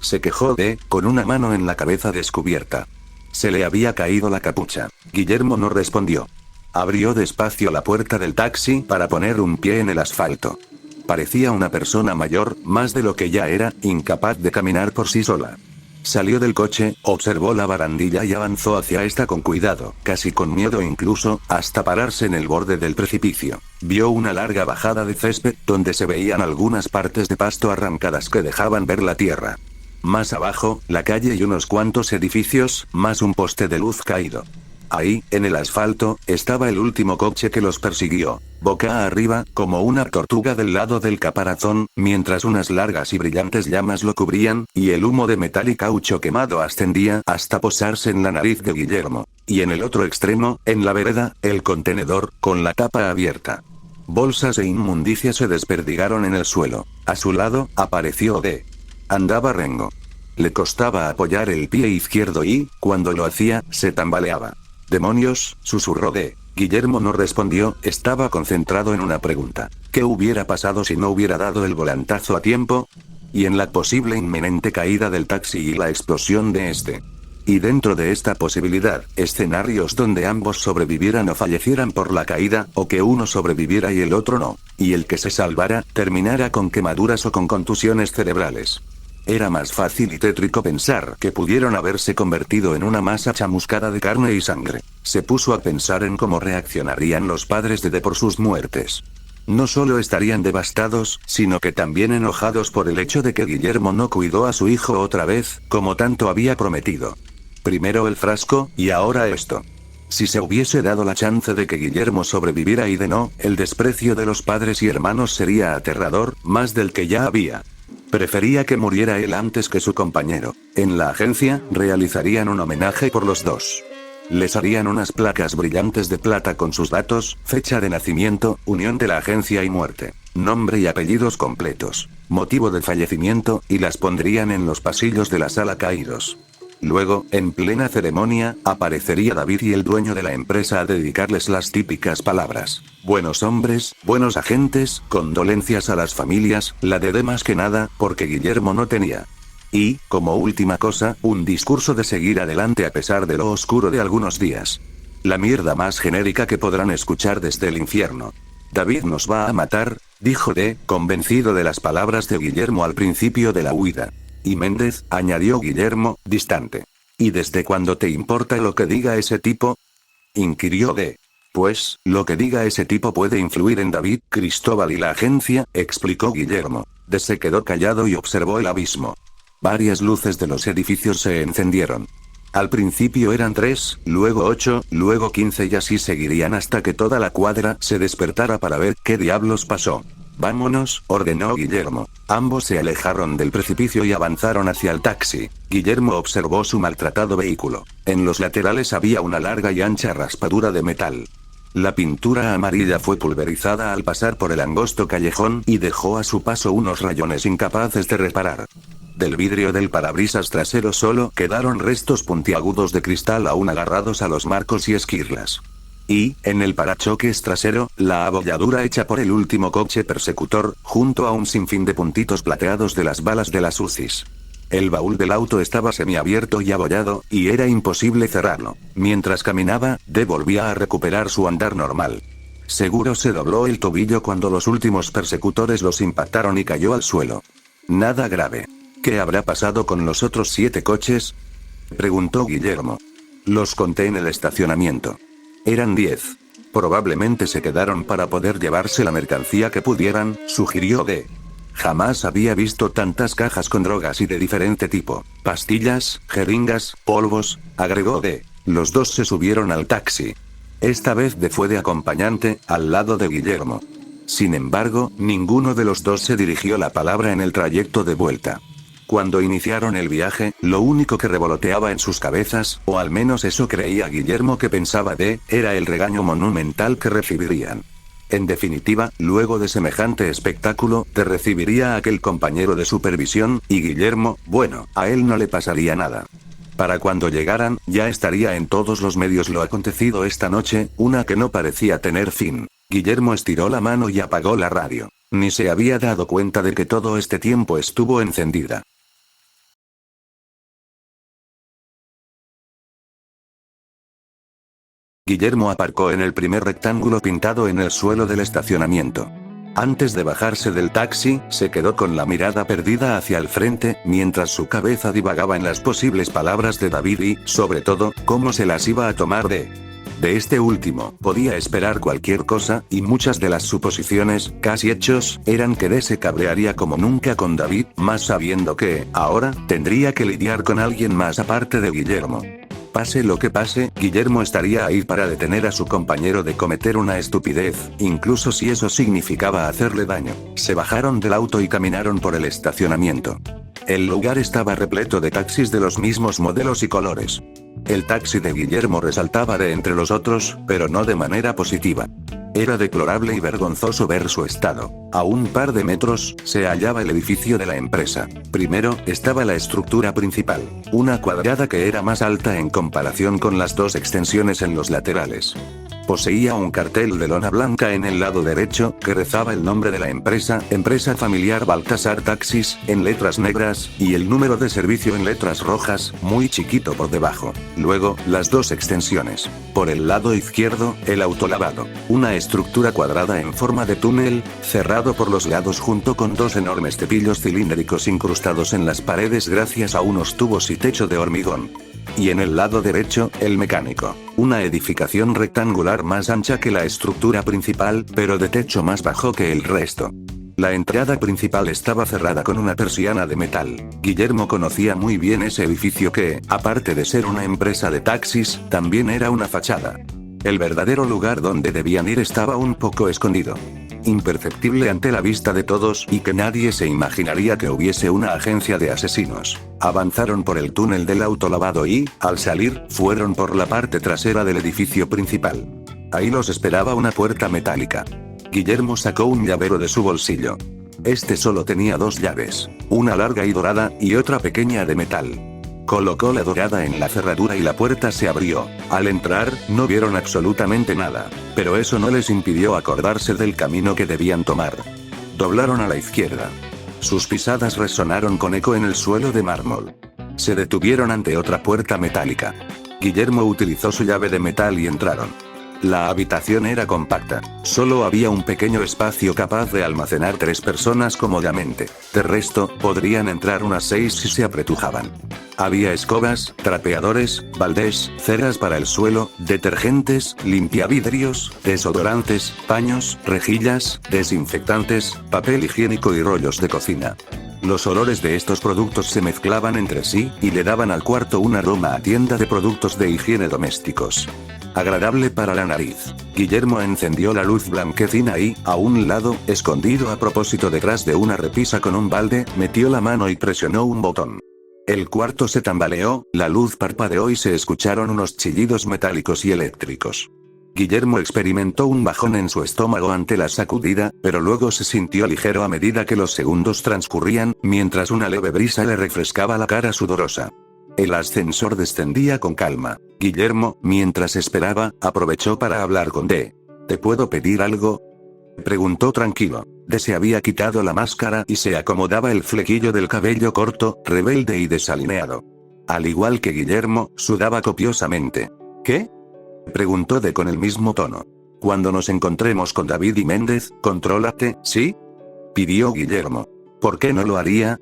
se quejó con una mano en la cabeza descubierta. Se le había caído la capucha. Guillermo no respondió. Abrió despacio la puerta del taxi para poner un pie en el asfalto. Parecía una persona mayor, más de lo que ya era, incapaz de caminar por sí sola. Salió del coche, observó la barandilla y avanzó hacia esta con cuidado, casi con miedo incluso, hasta pararse en el borde del precipicio. Vio una larga bajada de césped, donde se veían algunas partes de pasto arrancadas que dejaban ver la tierra. Más abajo, la calle y unos cuantos edificios, más un poste de luz caído. Ahí, en el asfalto, estaba el último coche que los persiguió, boca arriba, como una tortuga del lado del caparazón, mientras unas largas y brillantes llamas lo cubrían, y el humo de metal y caucho quemado ascendía hasta posarse en la nariz de Guillermo. Y en el otro extremo, en la vereda, el contenedor, con la tapa abierta. Bolsas e inmundicias se desperdigaron en el suelo. A su lado, apareció Andaba rengo. Le costaba apoyar el pie izquierdo y, cuando lo hacía, se tambaleaba. «¡Demonios!», susurró Guillermo no respondió, estaba concentrado en una pregunta. ¿Qué hubiera pasado si no hubiera dado el volantazo a tiempo? Y en la posible inminente caída del taxi y la explosión de este. Y dentro de esta posibilidad, escenarios donde ambos sobrevivieran o fallecieran por la caída, o que uno sobreviviera y el otro no. Y el que se salvara, terminara con quemaduras o con contusiones cerebrales. Era más fácil y tétrico pensar que pudieron haberse convertido en una masa chamuscada de carne y sangre. Se puso a pensar en cómo reaccionarían los padres de por sus muertes. No solo estarían devastados, sino que también enojados por el hecho de que Guillermo no cuidó a su hijo otra vez, como tanto había prometido. Primero el frasco, y ahora esto. Si se hubiese dado la chance de que Guillermo sobreviviera y de no, el desprecio de los padres y hermanos sería aterrador, más del que ya había. Prefería que muriera él antes que su compañero. En la agencia, realizarían un homenaje por los dos. Les harían unas placas brillantes de plata con sus datos, fecha de nacimiento, unión de la agencia y muerte, nombre y apellidos completos, motivo de fallecimiento, y las pondrían en los pasillos de la sala caídos. Luego, en plena ceremonia, aparecería David y el dueño de la empresa a dedicarles las típicas palabras. Buenos hombres, buenos agentes, condolencias a las familias, la de más que nada, porque Guillermo no tenía. Y, como última cosa, un discurso de seguir adelante a pesar de lo oscuro de algunos días. La mierda más genérica que podrán escuchar desde el infierno. David nos va a matar, dijo convencido de las palabras de Guillermo al principio de la huida. Y Méndez, añadió Guillermo, distante. ¿Y desde cuándo te importa lo que diga ese tipo?, inquirió Pues, lo que diga ese tipo puede influir en David, Cristóbal y la agencia, explicó Guillermo. Se quedó callado y observó el abismo. Varias luces de los edificios se encendieron. Al principio eran 3, luego 8, luego 15 y así seguirían hasta que toda la cuadra se despertara para ver qué diablos pasó. Vámonos, ordenó Guillermo. Ambos se alejaron del precipicio y avanzaron hacia el taxi. Guillermo observó su maltratado vehículo. En los laterales había una larga y ancha raspadura de metal. La pintura amarilla fue pulverizada al pasar por el angosto callejón y dejó a su paso unos rayones incapaces de reparar. Del vidrio del parabrisas trasero solo quedaron restos puntiagudos de cristal aún agarrados a los marcos y esquirlas. Y, en el parachoques trasero, la abolladura hecha por el último coche persecutor, junto a un sinfín de puntitos plateados de las balas de las UCIs. El baúl del auto estaba semiabierto y abollado, y era imposible cerrarlo. Mientras caminaba, D volvía a recuperar su andar normal. Seguro se dobló el tobillo cuando los últimos persecutores los impactaron y cayó al suelo. Nada grave. ¿Qué habrá pasado con los otros 7 coches? Preguntó Guillermo. Los conté en el estacionamiento. Eran 10. Probablemente se quedaron para poder llevarse la mercancía que pudieran, sugirió D. Jamás había visto tantas cajas con drogas y de diferente tipo. Pastillas, jeringas, polvos, agregó D. Los dos se subieron al taxi. Esta vez D fue de acompañante, al lado de Guillermo. Sin embargo, ninguno de los dos se dirigió la palabra en el trayecto de vuelta. Cuando iniciaron el viaje, lo único que revoloteaba en sus cabezas, o al menos eso creía Guillermo que pensaba D, era el regaño monumental que recibirían. En definitiva, luego de semejante espectáculo, te recibiría aquel compañero de supervisión, y Guillermo, bueno, a él no le pasaría nada. Para cuando llegaran, ya estaría en todos los medios lo acontecido esta noche, una que no parecía tener fin. Guillermo estiró la mano y apagó la radio. Ni se había dado cuenta de que todo este tiempo estuvo encendida. Guillermo aparcó en el primer rectángulo pintado en el suelo del estacionamiento. Antes de bajarse del taxi, se quedó con la mirada perdida hacia el frente, mientras su cabeza divagaba en las posibles palabras de David y, sobre todo, cómo se las iba a tomar de este último. Podía esperar cualquier cosa, y muchas de las suposiciones, casi hechos, eran que D se cabrearía como nunca con David, más sabiendo que, ahora, tendría que lidiar con alguien más aparte de Guillermo. Pase lo que pase, Guillermo estaría ahí para detener a su compañero de cometer una estupidez, incluso si eso significaba hacerle daño. Se bajaron del auto y caminaron por el estacionamiento. El lugar estaba repleto de taxis de los mismos modelos y colores. El taxi de Guillermo resaltaba de entre los otros, pero no de manera positiva. Era deplorable y vergonzoso ver su estado. A un par de metros, se hallaba el edificio de la empresa. Primero, estaba la estructura principal. Una cuadrada que era más alta en comparación con las 2 extensiones en los laterales. Poseía un cartel de lona blanca en el lado derecho, que rezaba el nombre de la empresa, Empresa Familiar Baltasar Taxis, en letras negras, y el número de servicio en letras rojas, muy chiquito por debajo. Luego, las 2 extensiones. Por el lado izquierdo, el autolavado. Una estructura cuadrada en forma de túnel, cerrado por los lados junto con 2 enormes cepillos cilíndricos incrustados en las paredes gracias a unos tubos y techo de hormigón. Y en el lado derecho, el mecánico. Una edificación rectangular más ancha que la estructura principal, pero de techo más bajo que el resto. La entrada principal estaba cerrada con una persiana de metal. Guillermo conocía muy bien ese edificio que, aparte de ser una empresa de taxis, también era una fachada. El verdadero lugar donde debían ir estaba un poco escondido. Imperceptible ante la vista de todos y que nadie se imaginaría que hubiese una agencia de asesinos. Avanzaron por el túnel del autolavado y, al salir, fueron por la parte trasera del edificio principal. Ahí los esperaba una puerta metálica. Guillermo sacó un llavero de su bolsillo. Este solo tenía 2 llaves, una larga y dorada, y otra pequeña de metal. Colocó la dorada en la cerradura y la puerta se abrió. Al entrar, no vieron absolutamente nada, pero eso no les impidió acordarse del camino que debían tomar. Doblaron a la izquierda. Sus pisadas resonaron con eco en el suelo de mármol. Se detuvieron ante otra puerta metálica. Guillermo utilizó su llave de metal y entraron. La habitación era compacta. Solo había un pequeño espacio capaz de almacenar 3 personas cómodamente. De resto, podrían entrar unas 6 si se apretujaban. Había escobas, trapeadores, baldés, ceras para el suelo, detergentes, limpiavidrios, desodorantes, paños, rejillas, desinfectantes, papel higiénico y rollos de cocina. Los olores de estos productos se mezclaban entre sí, y le daban al cuarto un aroma a tienda de productos de higiene domésticos. Agradable para la nariz. Guillermo encendió la luz blanquecina y, a un lado, escondido a propósito detrás de una repisa con un balde, metió la mano y presionó un botón. El cuarto se tambaleó, la luz parpadeó y se escucharon unos chillidos metálicos y eléctricos. Guillermo experimentó un bajón en su estómago ante la sacudida, pero luego se sintió ligero a medida que los segundos transcurrían, mientras una leve brisa le refrescaba la cara sudorosa. El ascensor descendía con calma. Guillermo, mientras esperaba, aprovechó para hablar con D. ¿Te puedo pedir algo?, preguntó tranquilo. D se había quitado la máscara y se acomodaba el flequillo del cabello corto, rebelde y desalineado. Al igual que Guillermo, sudaba copiosamente. ¿Qué?, preguntó D con el mismo tono. Cuando nos encontremos con David y Méndez, contrólate, ¿sí?, pidió Guillermo. ¿Por qué no lo haría?,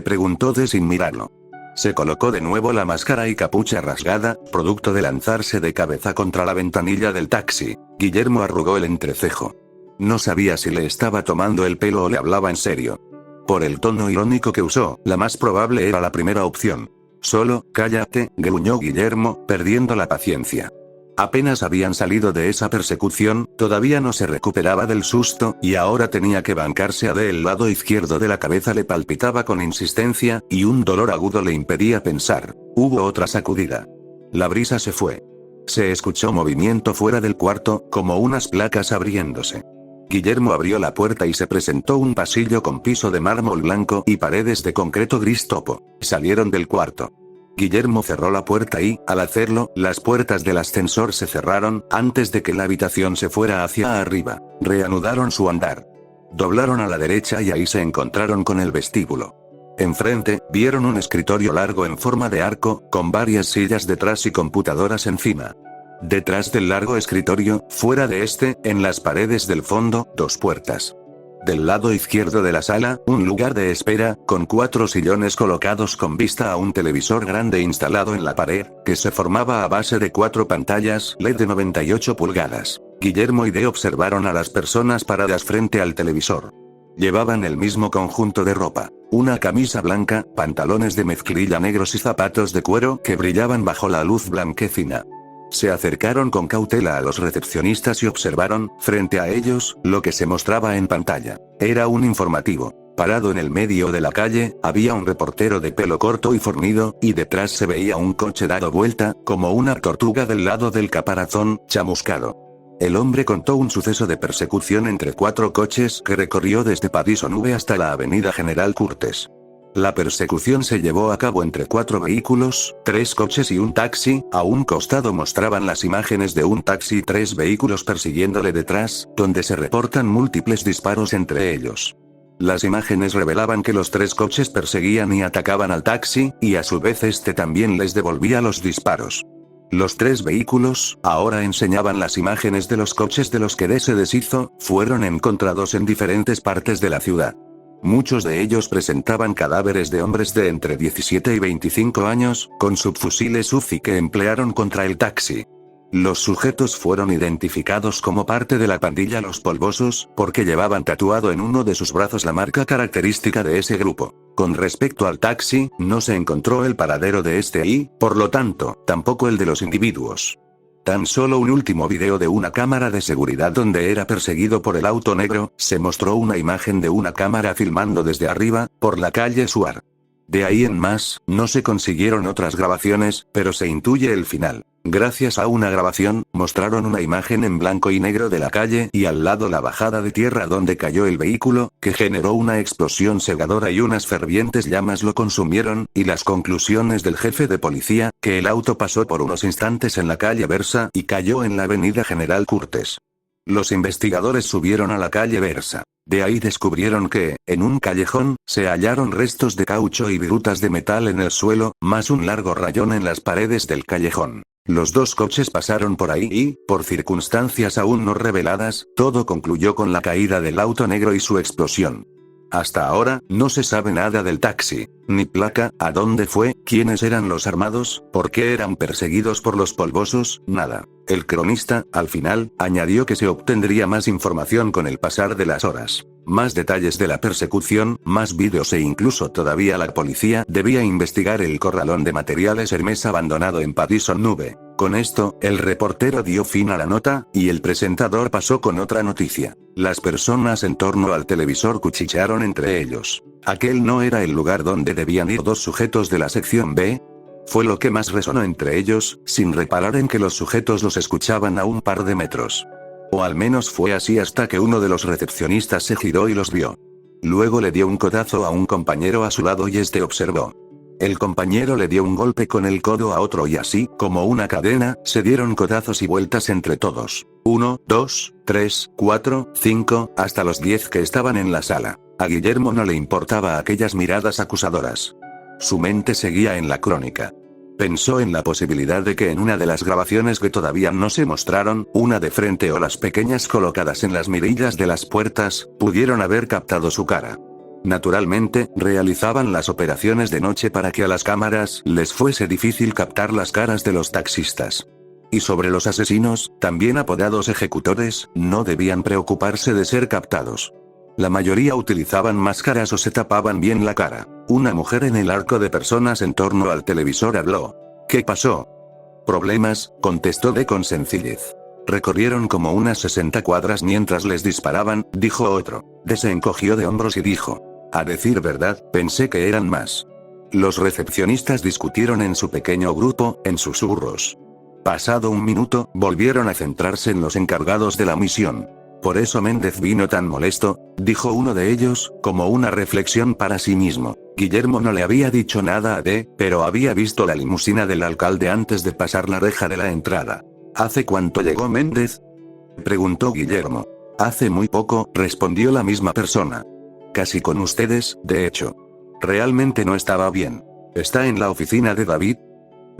preguntó D sin mirarlo. Se colocó de nuevo la máscara y capucha rasgada, producto de lanzarse de cabeza contra la ventanilla del taxi. Guillermo arrugó el entrecejo. No sabía si le estaba tomando el pelo o le hablaba en serio. Por el tono irónico que usó, la más probable era la primera opción. Solo, cállate, gruñó Guillermo, perdiendo la paciencia. Apenas habían salido de esa persecución, todavía no se recuperaba del susto, y ahora tenía que bancarse a D. El lado izquierdo de la cabeza le palpitaba con insistencia, y un dolor agudo le impedía pensar. Hubo otra sacudida. La brisa se fue. Se escuchó movimiento fuera del cuarto, como unas placas abriéndose. Guillermo abrió la puerta y se presentó un pasillo con piso de mármol blanco y paredes de concreto gris topo. Salieron del cuarto. Guillermo cerró la puerta y, al hacerlo, las puertas del ascensor se cerraron, antes de que la habitación se fuera hacia arriba. Reanudaron su andar. Doblaron a la derecha y ahí se encontraron con el vestíbulo. Enfrente, vieron un escritorio largo en forma de arco, con varias sillas detrás y computadoras encima. Detrás del largo escritorio, fuera de este, en las paredes del fondo, dos puertas. Del lado izquierdo de la sala, un lugar de espera, con 4 sillones colocados con vista a un televisor grande instalado en la pared, que se formaba a base de 4 pantallas LED de 98 pulgadas. Guillermo y D observaron a las personas paradas frente al televisor. Llevaban el mismo conjunto de ropa. Una camisa blanca, pantalones de mezclilla negros y zapatos de cuero que brillaban bajo la luz blanquecina. Se acercaron con cautela a los recepcionistas y observaron, frente a ellos, lo que se mostraba en pantalla. Era un informativo. Parado en el medio de la calle, había un reportero de pelo corto y fornido, y detrás se veía un coche dado vuelta, como una tortuga del lado del caparazón, chamuscado. El hombre contó un suceso de persecución entre 4 coches que recorrió desde París Nube hasta la avenida General Curtes. La persecución se llevó a cabo entre 4 vehículos, 3 coches y un taxi. A un costado mostraban las imágenes de un taxi y 3 vehículos persiguiéndole detrás, donde se reportan múltiples disparos entre ellos. Las imágenes revelaban que los 3 coches perseguían y atacaban al taxi, y a su vez este también les devolvía los disparos. Los 3 vehículos, ahora enseñaban las imágenes de los coches de los que D se deshizo, fueron encontrados en diferentes partes de la ciudad. Muchos de ellos presentaban cadáveres de hombres de entre 17 y 25 años, con subfusiles UCI que emplearon contra el taxi. Los sujetos fueron identificados como parte de la pandilla Los Polvosos, porque llevaban tatuado en uno de sus brazos la marca característica de ese grupo. Con respecto al taxi, no se encontró el paradero de este y, por lo tanto, tampoco el de los individuos. Tan solo un último video de una cámara de seguridad donde era perseguido por el auto negro, se mostró una imagen de una cámara filmando desde arriba, por la calle Suar. De ahí en más, no se consiguieron otras grabaciones, pero se intuye el final. Gracias a una grabación, mostraron una imagen en blanco y negro de la calle y al lado la bajada de tierra donde cayó el vehículo, que generó una explosión cegadora y unas fervientes llamas lo consumieron, y las conclusiones del jefe de policía, que el auto pasó por unos instantes en la calle Versa y cayó en la avenida General Curtes. Los investigadores subieron a la calle Versa. De ahí descubrieron que, en un callejón, se hallaron restos de caucho y virutas de metal en el suelo, más un largo rayón en las paredes del callejón. Los 2 coches pasaron por ahí y, por circunstancias aún no reveladas, todo concluyó con la caída del auto negro y su explosión. Hasta ahora, no se sabe nada del taxi, ni placa, a dónde fue, quiénes eran los armados, por qué eran perseguidos por los polvosos, nada. El cronista, al final, añadió que se obtendría más información con el pasar de las horas. Más detalles de la persecución, más vídeos e incluso todavía la policía debía investigar el corralón de materiales Hermes abandonado en Pattison Nube. Con esto, el reportero dio fin a la nota, y el presentador pasó con otra noticia. Las personas en torno al televisor cuchichearon entre ellos. ¿Aquel no era el lugar donde debían ir dos sujetos de la sección B? Fue lo que más resonó entre ellos, sin reparar en que los sujetos los escuchaban a un par de metros. O al menos fue así hasta que uno de los recepcionistas se giró y los vio. Luego le dio un codazo a un compañero a su lado y este observó. El compañero le dio un golpe con el codo a otro y así, como una cadena, se dieron codazos y vueltas entre todos. 1, 2, 3, 4, 5, hasta los 10 que estaban en la sala. A Guillermo no le importaba aquellas miradas acusadoras. Su mente seguía en la crónica. Pensó en la posibilidad de que en una de las grabaciones que todavía no se mostraron, una de frente o las pequeñas colocadas en las mirillas de las puertas, pudieron haber captado su cara. Naturalmente, realizaban las operaciones de noche para que a las cámaras les fuese difícil captar las caras de los taxistas. Y sobre los asesinos, también apodados ejecutores, no debían preocuparse de ser captados. La mayoría utilizaban máscaras o se tapaban bien la cara. Una mujer en el arco de personas en torno al televisor habló. ¿Qué pasó? Problemas, contestó D con sencillez. Recorrieron como unas 60 cuadras mientras les disparaban, dijo otro. D se encogió de hombros y dijo. A decir verdad, pensé que eran más. Los recepcionistas discutieron en su pequeño grupo, en susurros. Pasado un minuto, volvieron a centrarse en los encargados de la misión. Por eso Méndez vino tan molesto, dijo uno de ellos, como una reflexión para sí mismo. Guillermo no le había dicho nada a D, pero había visto la limusina del alcalde antes de pasar la reja de la entrada. ¿Hace cuánto llegó Méndez? Preguntó Guillermo. Hace muy poco, respondió la misma persona. Casi con ustedes, de hecho. Realmente no estaba bien. ¿Está en la oficina de David?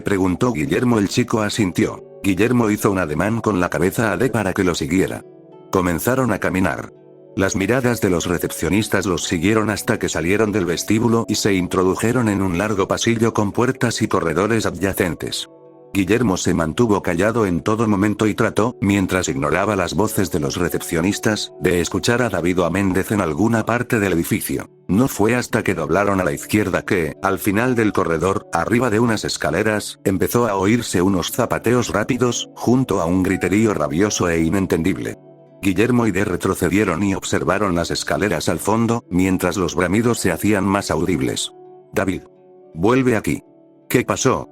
Preguntó Guillermo. El chico asintió. Guillermo hizo un ademán con la cabeza a D para que lo siguiera. Comenzaron a caminar. Las miradas de los recepcionistas los siguieron hasta que salieron del vestíbulo y se introdujeron en un largo pasillo con puertas y corredores adyacentes. Guillermo se mantuvo callado en todo momento y trató, mientras ignoraba las voces de los recepcionistas, de escuchar a David o a Méndez en alguna parte del edificio. No fue hasta que doblaron a la izquierda que, al final del corredor, arriba de unas escaleras, empezó a oírse unos zapateos rápidos, junto a un griterío rabioso e inentendible. Guillermo y D retrocedieron y observaron las escaleras al fondo, mientras los bramidos se hacían más audibles. David. Vuelve aquí. ¿Qué pasó?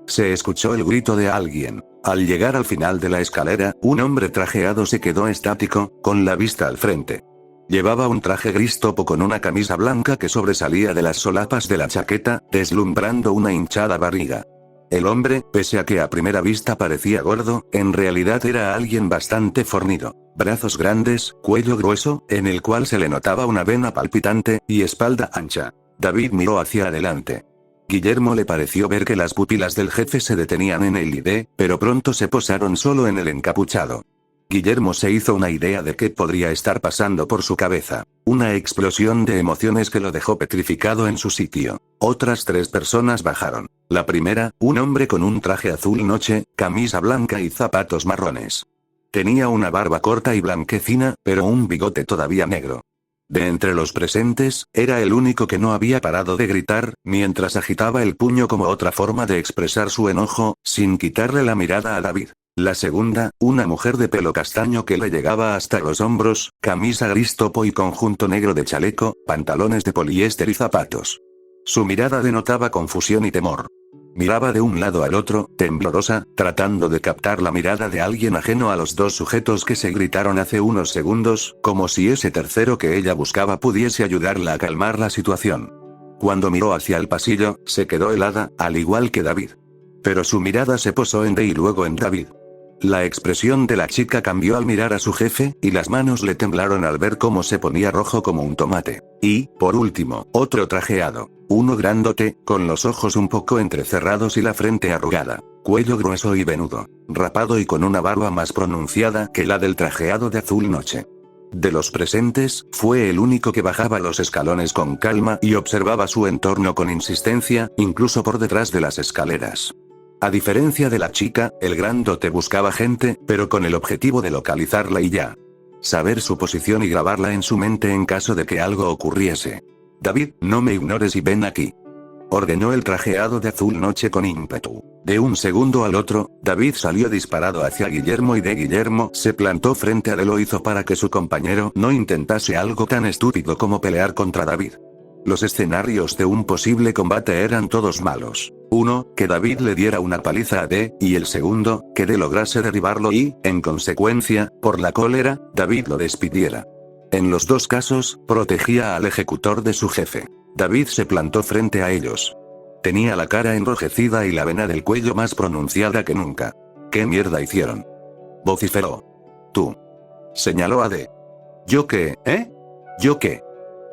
Se escuchó el grito de alguien. Al llegar al final de la escalera, un hombre trajeado se quedó estático, con la vista al frente. Llevaba un traje gris topo con una camisa blanca que sobresalía de las solapas de la chaqueta, deslumbrando una hinchada barriga. El hombre, pese a que a primera vista parecía gordo, en realidad era alguien bastante fornido. Brazos grandes, cuello grueso, en el cual se le notaba una vena palpitante, y espalda ancha. David miró hacia adelante. Guillermo le pareció ver que las pupilas del jefe se detenían en él y D, pero pronto se posaron solo en el encapuchado. Guillermo se hizo una idea de qué podría estar pasando por su cabeza. Una explosión de emociones que lo dejó petrificado en su sitio. Otras 3 personas bajaron. La primera, un hombre con un traje azul noche, camisa blanca y zapatos marrones. Tenía una barba corta y blanquecina, pero un bigote todavía negro. De entre los presentes, era el único que no había parado de gritar, mientras agitaba el puño como otra forma de expresar su enojo, sin quitarle la mirada a David. La segunda, una mujer de pelo castaño que le llegaba hasta los hombros, camisa gris topo y conjunto negro de chaleco, pantalones de poliéster y zapatos. Su mirada denotaba confusión y temor. Miraba de un lado al otro, temblorosa, tratando de captar la mirada de alguien ajeno a los 2 sujetos que se gritaron hace unos segundos, como si ese tercero que ella buscaba pudiese ayudarla a calmar la situación. Cuando miró hacia el pasillo, se quedó helada, al igual que David. Pero su mirada se posó en D y luego en David. La expresión de la chica cambió al mirar a su jefe, y las manos le temblaron al ver cómo se ponía rojo como un tomate. Y, por último, otro trajeado. Uno grandote, con los ojos un poco entrecerrados y la frente arrugada. Cuello grueso y venudo. Rapado y con una barba más pronunciada que la del trajeado de azul noche. De los presentes, fue el único que bajaba los escalones con calma y observaba su entorno con insistencia, incluso por detrás de las escaleras. A diferencia de la chica, el grandote buscaba gente, pero con el objetivo de localizarla y ya. Saber su posición y grabarla en su mente en caso de que algo ocurriese. David, no me ignores y ven aquí. Ordenó el trajeado de azul noche con ímpetu. De un segundo al otro, David salió disparado hacia Guillermo y de Guillermo se plantó frente a él. Lo hizo para que su compañero no intentase algo tan estúpido como pelear contra David. Los escenarios de un posible combate eran todos malos. Uno, que David le diera una paliza a D, y el segundo, que D lograse derribarlo y, en consecuencia, por la cólera, David lo despidiera. En los dos casos, protegía al ejecutor de su jefe. David se plantó frente a ellos. Tenía la cara enrojecida y la vena del cuello más pronunciada que nunca. ¿Qué mierda hicieron?, vociferó. Tú. Señaló a D. ¿Yo qué, ¿Yo qué?,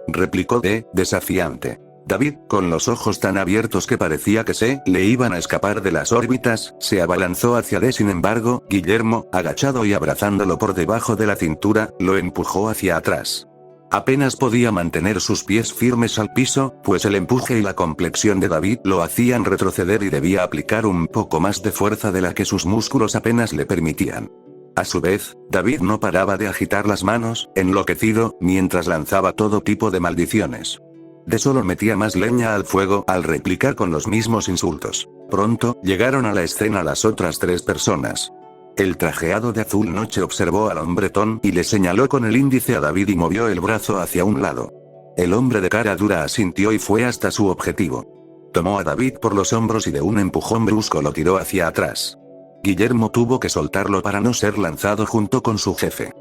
replicó D, desafiante. David, con los ojos tan abiertos que parecía que se le iban a escapar de las órbitas, se abalanzó hacia D. Sin embargo, Guillermo, agachado y abrazándolo por debajo de la cintura, lo empujó hacia atrás. Apenas podía mantener sus pies firmes al piso, pues el empuje y la complexión de David lo hacían retroceder y debía aplicar un poco más de fuerza de la que sus músculos apenas le permitían. A su vez, David no paraba de agitar las manos, enloquecido, mientras lanzaba todo tipo de maldiciones. De solo metía más leña al fuego al replicar con los mismos insultos. Pronto, llegaron a la escena las otras tres personas. El trajeado de azul noche observó al hombretón y le señaló con el índice a David y movió el brazo hacia un lado. El hombre de cara dura asintió y fue hasta su objetivo. Tomó a David por los hombros y de un empujón brusco lo tiró hacia atrás. Guillermo tuvo que soltarlo para no ser lanzado junto con su jefe.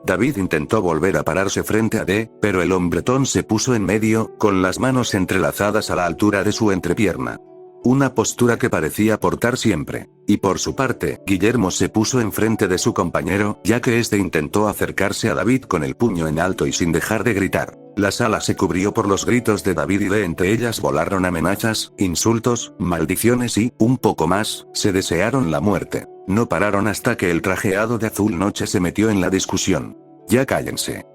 David intentó volver a pararse frente a D, pero el hombretón se puso en medio, con las manos entrelazadas a la altura de su entrepierna. Una postura que parecía portar siempre. Y por su parte, Guillermo se puso enfrente de su compañero, ya que este intentó acercarse a David con el puño en alto y sin dejar de gritar. La sala se cubrió por los gritos de David y de entre ellas volaron amenazas, insultos, maldiciones y, un poco más, se desearon la muerte. No pararon hasta que el trajeado de azul noche se metió en la discusión. «Ya cállense»,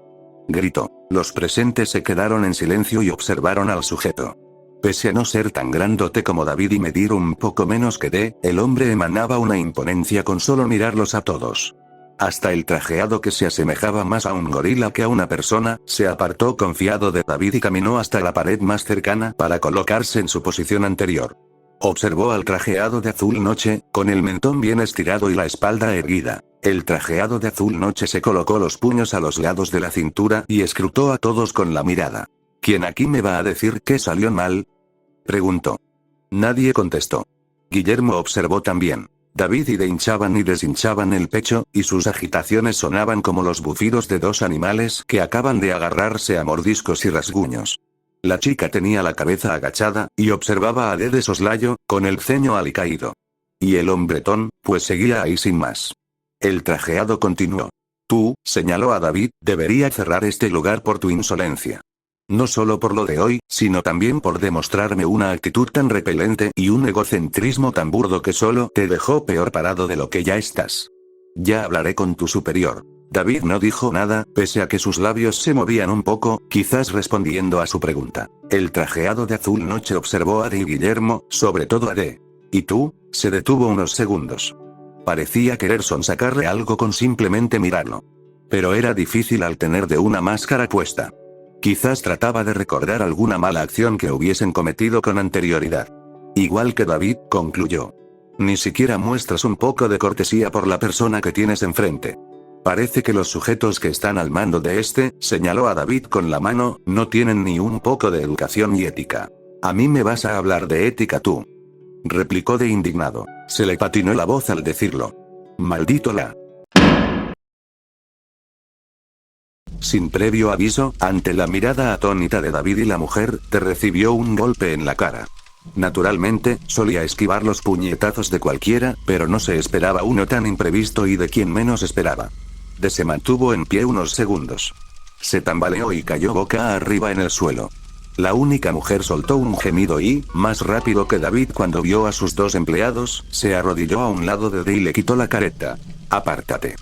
gritó. Los presentes se quedaron en silencio y observaron al sujeto. Pese a no ser tan grandote como David y medir un poco menos que D, el hombre emanaba una imponencia con solo mirarlos a todos. Hasta el trajeado, que se asemejaba más a un gorila que a una persona, se apartó confiado de David y caminó hasta la pared más cercana para colocarse en su posición anterior. Observó al trajeado de azul noche, con el mentón bien estirado y la espalda erguida. El trajeado de azul noche se colocó los puños a los lados de la cintura y escrutó a todos con la mirada. ¿Quién aquí me va a decir qué salió mal?, preguntó. Nadie contestó. Guillermo observó también. David y D hinchaban y deshinchaban el pecho, y sus agitaciones sonaban como los bufidos de dos animales que acaban de agarrarse a mordiscos y rasguños. La chica tenía la cabeza agachada, y observaba a D de soslayo, con el ceño alicaído. Y el hombretón, pues seguía ahí sin más. El trajeado continuó. Tú, señaló a David, debería cerrar este lugar por tu insolencia. No solo por lo de hoy, sino también por demostrarme una actitud tan repelente y un egocentrismo tan burdo que solo te dejó peor parado de lo que ya estás. Ya hablaré con tu superior. David no dijo nada, pese a que sus labios se movían un poco, quizás respondiendo a su pregunta. El trajeado de azul noche observó a D y Guillermo, sobre todo a D. ¿Y tú? Se detuvo unos segundos. Parecía querer sonsacarle algo con simplemente mirarlo. Pero era difícil al tener de una máscara puesta. Quizás trataba de recordar alguna mala acción que hubiesen cometido con anterioridad. Igual que David, concluyó. Ni siquiera muestras un poco de cortesía por la persona que tienes enfrente. Parece que los sujetos que están al mando de este, señaló a David con la mano, no tienen ni un poco de educación y ética. ¿A mí me vas a hablar de ética tú?, replicó de indignado. Se le patinó la voz al decirlo. Maldito la. Sin previo aviso, ante la mirada atónita de David y la mujer, te recibió un golpe en la cara. Naturalmente, solía esquivar los puñetazos de cualquiera, pero no se esperaba uno tan imprevisto y de quien menos esperaba. D se mantuvo en pie unos segundos. Se tambaleó y cayó boca arriba en el suelo. La única mujer soltó un gemido y, más rápido que David cuando vio a sus dos empleados, se arrodilló a un lado de D y le quitó la careta. Apártate.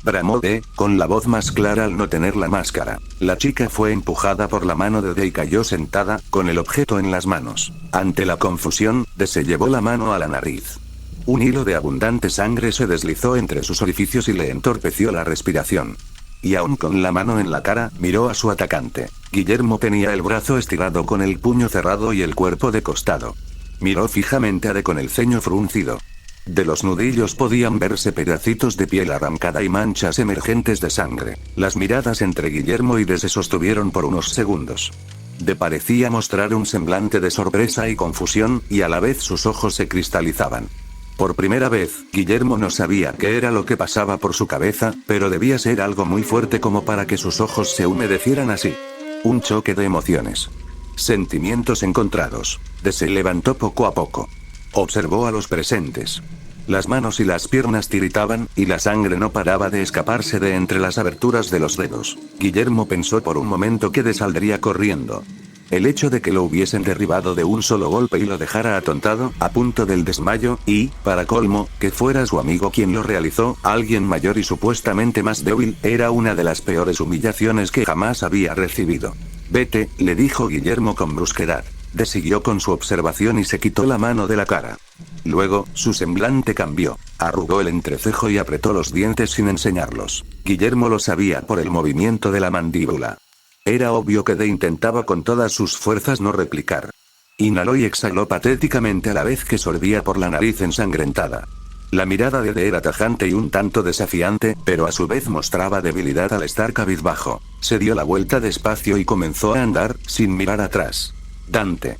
bramó D, con la voz más clara al no tener la máscara. La chica fue empujada por la mano de D y cayó sentada, con el objeto en las manos. Ante la confusión, D se llevó la mano a la nariz. Un hilo de abundante sangre se deslizó entre sus orificios y le entorpeció la respiración. Y aún con la mano en la cara, miró a su atacante. Guillermo tenía el brazo estirado con el puño cerrado y el cuerpo de costado. Miró fijamente a D con el ceño fruncido. De los nudillos podían verse pedacitos de piel arrancada y manchas emergentes de sangre. Las miradas entre Guillermo y D se sostuvieron por unos segundos. D parecía mostrar un semblante de sorpresa y confusión, y a la vez sus ojos se cristalizaban. Por primera vez, Guillermo no sabía qué era lo que pasaba por su cabeza, pero debía ser algo muy fuerte como para que sus ojos se humedecieran así. Un choque de emociones. Sentimientos encontrados. D se levantó poco a poco. Observó a los presentes. Las manos y las piernas tiritaban, y la sangre no paraba de escaparse de entre las aberturas de los dedos. Guillermo pensó por un momento que D saldría corriendo. El hecho de que lo hubiesen derribado de un solo golpe y lo dejara atontado, a punto del desmayo, y, para colmo, que fuera su amigo quien lo realizó, alguien mayor y supuestamente más débil, era una de las peores humillaciones que jamás había recibido. Vete, le dijo Guillermo con brusquedad. D siguió con su observación y se quitó la mano de la cara. Luego, su semblante cambió. Arrugó el entrecejo y apretó los dientes sin enseñarlos. Guillermo lo sabía por el movimiento de la mandíbula. Era obvio que D intentaba con todas sus fuerzas no replicar. Inhaló y exhaló patéticamente a la vez que sorbía por la nariz ensangrentada. La mirada de D era tajante y un tanto desafiante, pero a su vez mostraba debilidad al estar cabizbajo. Se dio la vuelta despacio y comenzó a andar, sin mirar atrás. «Dante»,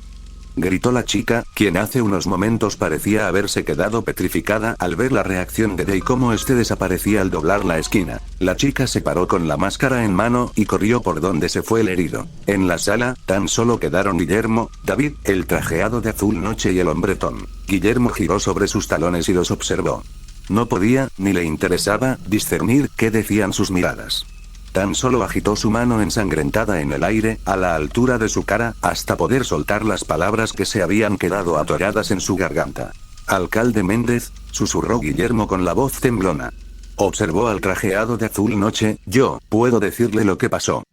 gritó la chica, quien hace unos momentos parecía haberse quedado petrificada al ver la reacción de D y cómo este desaparecía al doblar la esquina. La chica se paró con la máscara en mano y corrió por donde se fue el herido. En la sala, tan solo quedaron Guillermo, David, el trajeado de azul noche y el hombretón. Guillermo giró sobre sus talones y los observó. No podía, ni le interesaba, discernir qué decían sus miradas. Tan solo agitó su mano ensangrentada en el aire, a la altura de su cara, hasta poder soltar las palabras que se habían quedado atoradas en su garganta. «Alcalde Méndez», susurró Guillermo con la voz temblona. Observó al trajeado de azul noche. «Yo puedo decirle lo que pasó».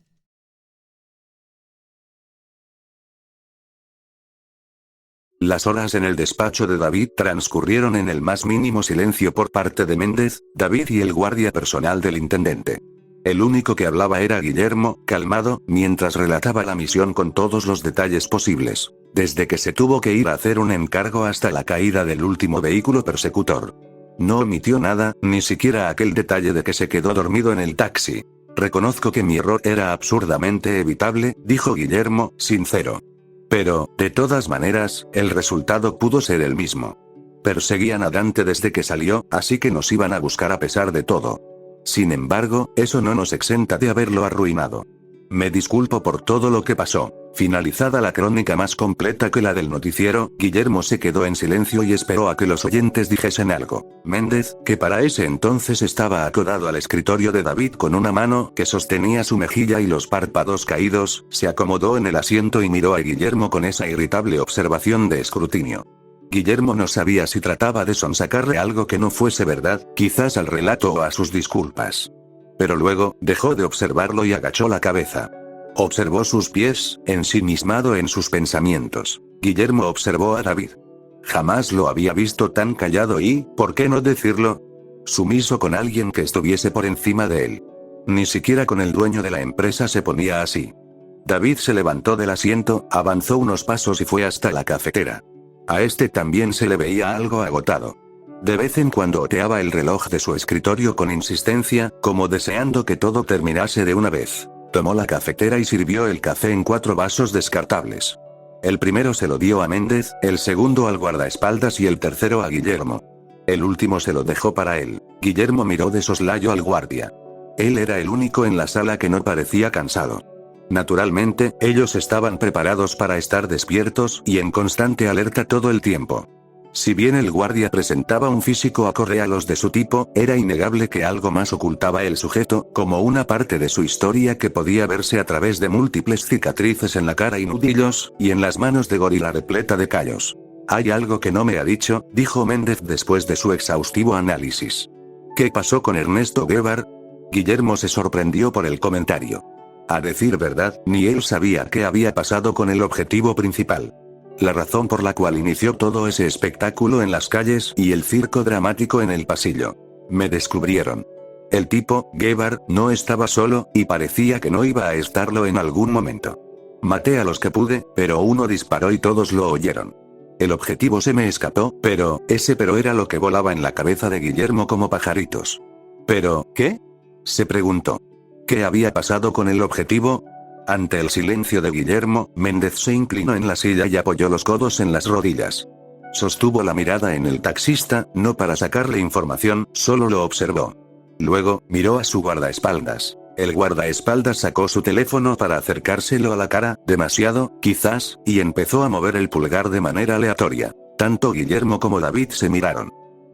Las horas en el despacho de David transcurrieron en el más mínimo silencio por parte de Méndez, David y el guardia personal del intendente. El único que hablaba era Guillermo, calmado, mientras relataba la misión con todos los detalles posibles, desde que se tuvo que ir a hacer un encargo hasta la caída del último vehículo persecutor. No omitió nada, ni siquiera aquel detalle de que se quedó dormido en el taxi. «Reconozco que mi error era absurdamente evitable», dijo Guillermo, sincero. «Pero, de todas maneras, el resultado pudo ser el mismo. Perseguían a Dante desde que salió, así que nos iban a buscar a pesar de todo. Sin embargo, eso no nos exenta de haberlo arruinado. Me disculpo por todo lo que pasó». Finalizada la crónica más completa que la del noticiero, Guillermo se quedó en silencio y esperó a que los oyentes dijesen algo. Méndez, que para ese entonces estaba acodado al escritorio de David con una mano que sostenía su mejilla y los párpados caídos, se acomodó en el asiento y miró a Guillermo con esa irritable observación de escrutinio. Guillermo no sabía si trataba de sonsacarle algo que no fuese verdad, quizás al relato o a sus disculpas. Pero luego, dejó de observarlo y agachó la cabeza. Observó sus pies, ensimismado en sus pensamientos. Guillermo observó a David. Jamás lo había visto tan callado y, ¿por qué no decirlo?, sumiso con alguien que estuviese por encima de él. Ni siquiera con el dueño de la empresa se ponía así. David se levantó del asiento, avanzó unos pasos y fue hasta la cafetera. A este también se le veía algo agotado. De vez en cuando oteaba el reloj de su escritorio con insistencia, como deseando que todo terminase de una vez. Tomó la cafetera y sirvió el café en 4 vasos descartables. El primero se lo dio a Méndez, el segundo al guardaespaldas y el tercero a Guillermo. El último se lo dejó para él. Guillermo miró de soslayo al guardia. Él era el único en la sala que no parecía cansado. Naturalmente, ellos estaban preparados para estar despiertos y en constante alerta todo el tiempo. Si bien el guardia presentaba un físico acorde a los de su tipo, era innegable que algo más ocultaba el sujeto, como una parte de su historia que podía verse a través de múltiples cicatrices en la cara y nudillos, y en las manos de gorila repleta de callos. «Hay algo que no me ha dicho», dijo Méndez después de su exhaustivo análisis. «¿Qué pasó con Ernesto Guevara?». Guillermo se sorprendió por el comentario. A decir verdad, ni él sabía qué había pasado con el objetivo principal. La razón por la cual inició todo ese espectáculo en las calles y el circo dramático en el pasillo. Me descubrieron. El tipo, Guevara, no estaba solo, y parecía que no iba a estarlo en algún momento. Maté a los que pude, pero uno disparó y todos lo oyeron. El objetivo se me escapó, pero era lo que volaba en la cabeza de Guillermo como pajaritos. ¿Pero, qué? Se preguntó. ¿Qué había pasado con el objetivo? Ante el silencio de Guillermo, Méndez se inclinó en la silla y apoyó los codos en las rodillas. Sostuvo la mirada en el taxista, no para sacarle información, solo lo observó. Luego, miró a su guardaespaldas. El guardaespaldas sacó su teléfono para acercárselo a la cara, demasiado, quizás, y empezó a mover el pulgar de manera aleatoria. Tanto Guillermo como David se miraron.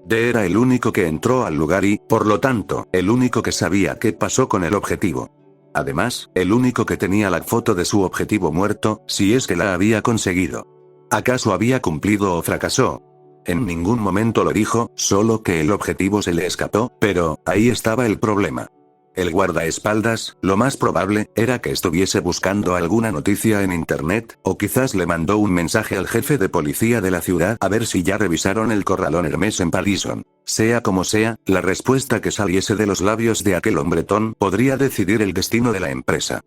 Era el único que entró al lugar y, por lo tanto, el único que sabía qué pasó con el objetivo. Además, el único que tenía la foto de su objetivo muerto, si es que la había conseguido. ¿Acaso había cumplido o fracasó? En ningún momento lo dijo, solo que el objetivo se le escapó, pero, ahí estaba el problema. El guardaespaldas, lo más probable, era que estuviese buscando alguna noticia en internet, o quizás le mandó un mensaje al jefe de policía de la ciudad a ver si ya revisaron el corralón Hermes en Paddison. Sea como sea, la respuesta que saliese de los labios de aquel hombretón podría decidir el destino de la empresa.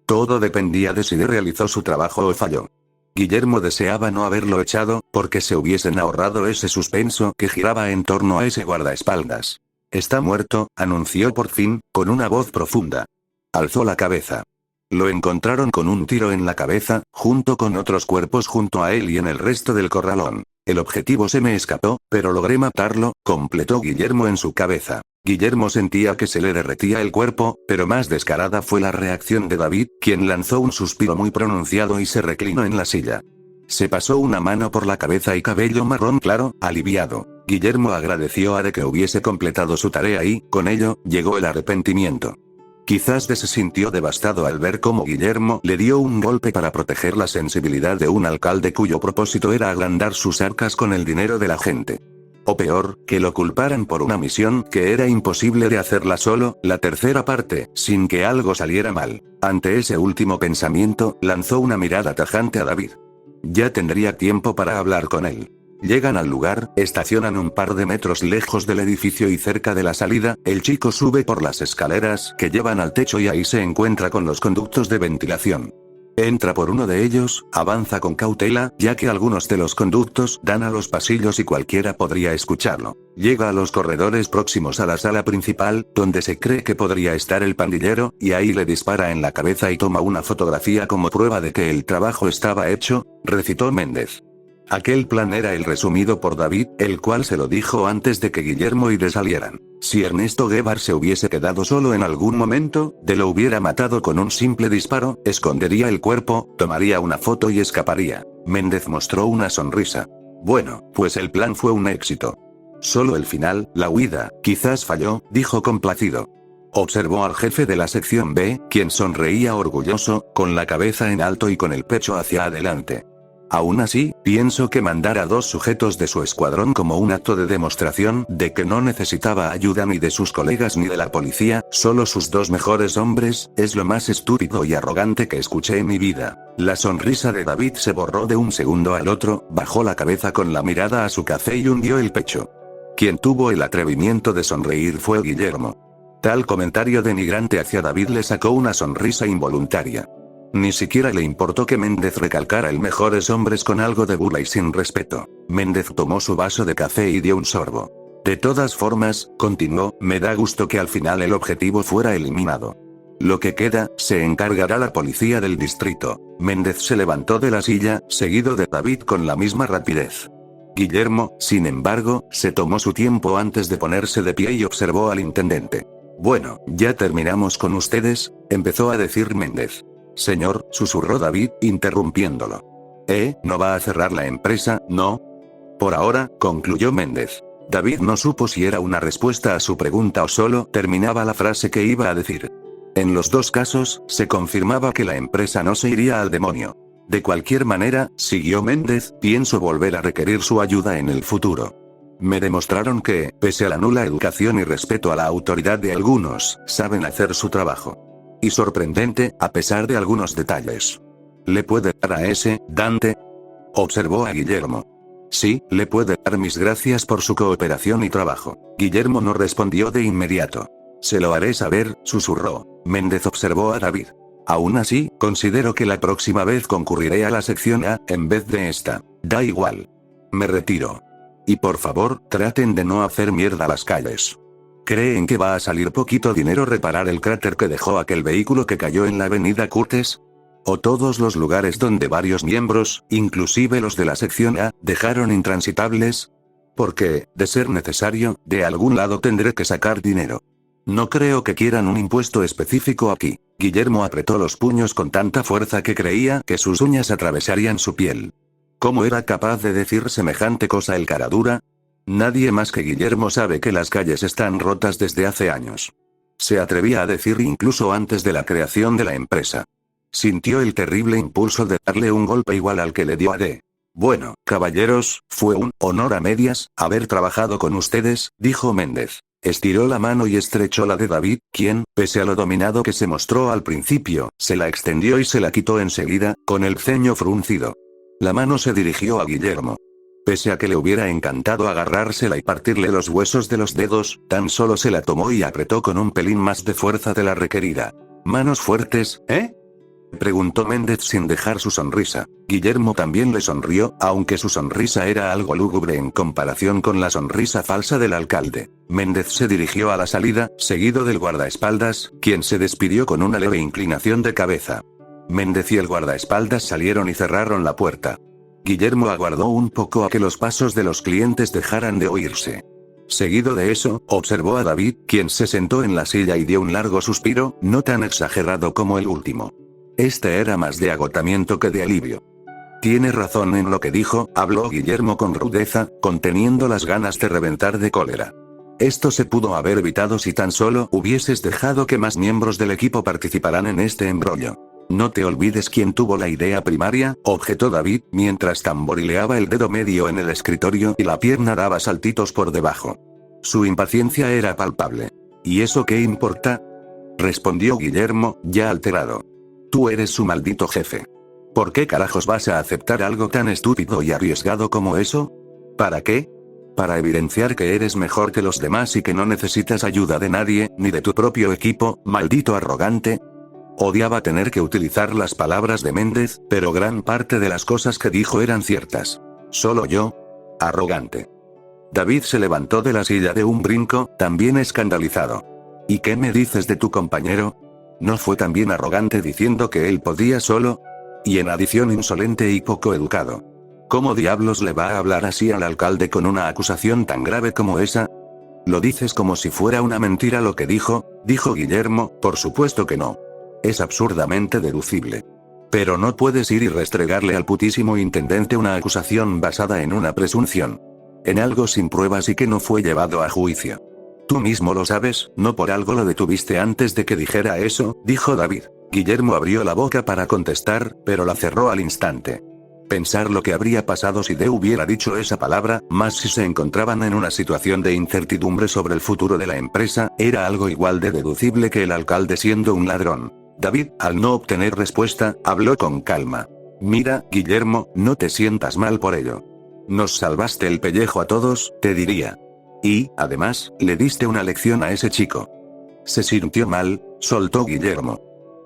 Todo dependía de si realizó su trabajo o falló. Guillermo deseaba no haberlo echado, porque se hubiesen ahorrado ese suspenso que giraba en torno a ese guardaespaldas. Está muerto, anunció por fin, con una voz profunda. Alzó la cabeza. Lo encontraron con un tiro en la cabeza, junto con otros cuerpos junto a él y en el resto del corralón. El objetivo se me escapó, pero logré matarlo, completó Guillermo en su cabeza. Guillermo sentía que se le derretía el cuerpo, pero más descarada fue la reacción de David, quien lanzó un suspiro muy pronunciado y se reclinó en la silla. Se pasó una mano por la cabeza y cabello marrón claro, aliviado. Guillermo agradeció a de que hubiese completado su tarea y, con ello, llegó el arrepentimiento. Quizás se sintió devastado al ver cómo Guillermo le dio un golpe para proteger la sensibilidad de un alcalde cuyo propósito era agrandar sus arcas con el dinero de la gente. O peor, que lo culparan por una misión que era imposible de hacerla solo, la tercera parte, sin que algo saliera mal. Ante ese último pensamiento, lanzó una mirada tajante a David. Ya tendría tiempo para hablar con él. Llegan al lugar, estacionan un par de metros lejos del edificio y cerca de la salida, el chico sube por las escaleras que llevan al techo y ahí se encuentra con los conductos de ventilación. Entra por uno de ellos, avanza con cautela, ya que algunos de los conductos dan a los pasillos y cualquiera podría escucharlo. Llega a los corredores próximos a la sala principal, donde se cree que podría estar el pandillero, y ahí le dispara en la cabeza y toma una fotografía como prueba de que el trabajo estaba hecho, recitó Méndez. Aquel plan era el resumido por David, el cual se lo dijo antes de que Guillermo y de salieran. Si Ernesto Guevara se hubiese quedado solo en algún momento, lo hubiera matado con un simple disparo, escondería el cuerpo, tomaría una foto y escaparía. Méndez mostró una sonrisa. Bueno, pues el plan fue un éxito. Solo el final, la huida, quizás falló, dijo complacido. Observó al jefe de la sección B, quien sonreía orgulloso, con la cabeza en alto y con el pecho hacia adelante. Aún así, pienso que mandar a 2 sujetos de su escuadrón como un acto de demostración de que no necesitaba ayuda ni de sus colegas ni de la policía, solo sus 2 mejores hombres, es lo más estúpido y arrogante que escuché en mi vida. La sonrisa de David se borró de un segundo al otro, bajó la cabeza con la mirada a su café y hundió el pecho. Quien tuvo el atrevimiento de sonreír fue Guillermo. Tal comentario denigrante hacia David le sacó una sonrisa involuntaria. Ni siquiera le importó que Méndez recalcara el mejores hombres con algo de burla y sin respeto. Méndez tomó su vaso de café y dio un sorbo. De todas formas, continuó, me da gusto que al final el objetivo fuera eliminado. Lo que queda, se encargará la policía del distrito. Méndez se levantó de la silla, seguido de David con la misma rapidez. Guillermo, sin embargo, se tomó su tiempo antes de ponerse de pie y observó al intendente. Bueno, ya terminamos con ustedes, empezó a decir Méndez. Señor, susurró David, interrumpiéndolo. ¿No va a cerrar la empresa, no? Por ahora, concluyó Méndez. David no supo si era una respuesta a su pregunta o solo terminaba la frase que iba a decir. En los 2 casos, se confirmaba que la empresa no se iría al demonio. De cualquier manera, siguió Méndez, pienso volver a requerir su ayuda en el futuro. Me demostraron que, pese a la nula educación y respeto a la autoridad de algunos, saben hacer su trabajo. Y sorprendente, a pesar de algunos detalles. ¿Le puede dar a ese, Dante? Observó a Guillermo. Sí, le puede dar mis gracias por su cooperación y trabajo. Guillermo no respondió de inmediato. Se lo haré saber, susurró. Méndez observó a David. Aún así, considero que la próxima vez concurriré a la sección A, en vez de esta. Da igual. Me retiro. Y por favor, traten de no hacer mierda las calles. ¿Creen que va a salir poquito dinero reparar el cráter que dejó aquel vehículo que cayó en la avenida Curtis? ¿O todos los lugares donde varios miembros, inclusive los de la sección A, dejaron intransitables? Porque, de ser necesario, de algún lado tendré que sacar dinero. No creo que quieran un impuesto específico aquí. Guillermo apretó los puños con tanta fuerza que creía que sus uñas atravesarían su piel. ¿Cómo era capaz de decir semejante cosa el caradura? Nadie más que Guillermo sabe que las calles están rotas desde hace años. Se atrevía a decir incluso antes de la creación de la empresa. Sintió el terrible impulso de darle un golpe igual al que le dio a D. Bueno, caballeros, fue un honor a medias haber trabajado con ustedes, dijo Méndez. Estiró la mano y estrechó la de David, quien, pese a lo dominado que se mostró al principio, se la extendió y se la quitó enseguida, con el ceño fruncido. La mano se dirigió a Guillermo. Pese a que le hubiera encantado agarrársela y partirle los huesos de los dedos, tan solo se la tomó y apretó con un pelín más de fuerza de la requerida. ¿Manos fuertes, eh? Preguntó Méndez sin dejar su sonrisa. Guillermo también le sonrió, aunque su sonrisa era algo lúgubre en comparación con la sonrisa falsa del alcalde. Méndez se dirigió a la salida, seguido del guardaespaldas, quien se despidió con una leve inclinación de cabeza. Méndez y el guardaespaldas salieron y cerraron la puerta. Guillermo aguardó un poco a que los pasos de los clientes dejaran de oírse. Seguido de eso, observó a David, quien se sentó en la silla y dio un largo suspiro, no tan exagerado como el último. Este era más de agotamiento que de alivio. Tiene razón en lo que dijo, habló Guillermo con rudeza, conteniendo las ganas de reventar de cólera. Esto se pudo haber evitado si tan solo hubieses dejado que más miembros del equipo participaran en este embrollo. No te olvides quién tuvo la idea primaria, objetó David, mientras tamborileaba el dedo medio en el escritorio y la pierna daba saltitos por debajo. Su impaciencia era palpable. ¿Y eso qué importa? Respondió Guillermo, ya alterado. Tú eres su maldito jefe. ¿Por qué carajos vas a aceptar algo tan estúpido y arriesgado como eso? ¿Para qué? ¿Para evidenciar que eres mejor que los demás y que no necesitas ayuda de nadie, ni de tu propio equipo, maldito arrogante? Odiaba tener que utilizar las palabras de Méndez, pero gran parte de las cosas que dijo eran ciertas. ¿Solo yo? Arrogante. David se levantó de la silla de un brinco, también escandalizado. ¿Y qué me dices de tu compañero? ¿No fue también arrogante diciendo que él podía solo? Y en adición insolente y poco educado. ¿Cómo diablos le va a hablar así al alcalde con una acusación tan grave como esa? ¿Lo dices como si fuera una mentira lo que dijo? Dijo Guillermo, por supuesto que no. Es absurdamente deducible. Pero no puedes ir y restregarle al putísimo intendente una acusación basada en una presunción. En algo sin pruebas y que no fue llevado a juicio. Tú mismo lo sabes, no por algo lo detuviste antes de que dijera eso, dijo David. Guillermo abrió la boca para contestar, pero la cerró al instante. Pensar lo que habría pasado si D hubiera dicho esa palabra, más si se encontraban en una situación de incertidumbre sobre el futuro de la empresa, era algo igual de deducible que el alcalde siendo un ladrón. David, al no obtener respuesta, habló con calma. Mira, Guillermo, no te sientas mal por ello. Nos salvaste el pellejo a todos, te diría. Y, además, le diste una lección a ese chico. Se sintió mal, soltó Guillermo.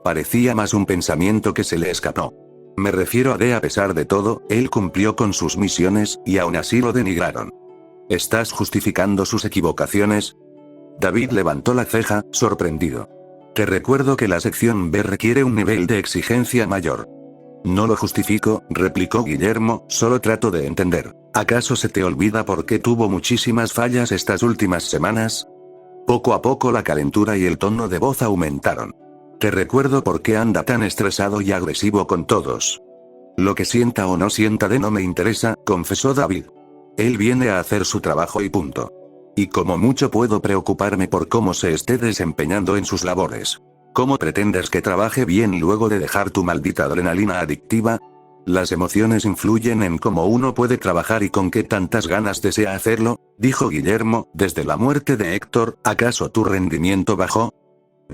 Parecía más un pensamiento que se le escapó. Me refiero a D. A pesar de todo, él cumplió con sus misiones, y aún así lo denigraron. ¿Estás justificando sus equivocaciones? David levantó la ceja, sorprendido. Te recuerdo que la sección B requiere un nivel de exigencia mayor. No lo justifico, replicó Guillermo, solo trato de entender. ¿Acaso se te olvida por qué tuvo muchísimas fallas estas últimas semanas? Poco a poco la calentura y el tono de voz aumentaron. Te recuerdo por qué anda tan estresado y agresivo con todos. Lo que sienta o no sienta de no me interesa, confesó David. Él viene a hacer su trabajo y punto. Y como mucho puedo preocuparme por cómo se esté desempeñando en sus labores. ¿Cómo pretendes que trabaje bien luego de dejar tu maldita adrenalina adictiva? Las emociones influyen en cómo uno puede trabajar y con qué tantas ganas desea hacerlo, dijo Guillermo. Desde la muerte de Héctor, ¿acaso tu rendimiento bajó?,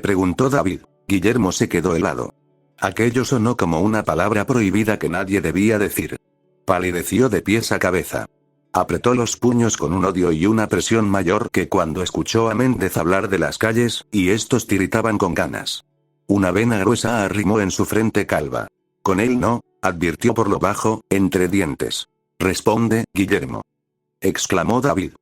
preguntó David. Guillermo se quedó helado. Aquello sonó como una palabra prohibida que nadie debía decir. Palideció de pies a cabeza. Apretó los puños con un odio y una presión mayor que cuando escuchó a Méndez hablar de las calles, y estos tiritaban con ganas. Una vena gruesa arrimó en su frente calva. Con él no, advirtió por lo bajo, entre dientes. Responde, Guillermo, exclamó David.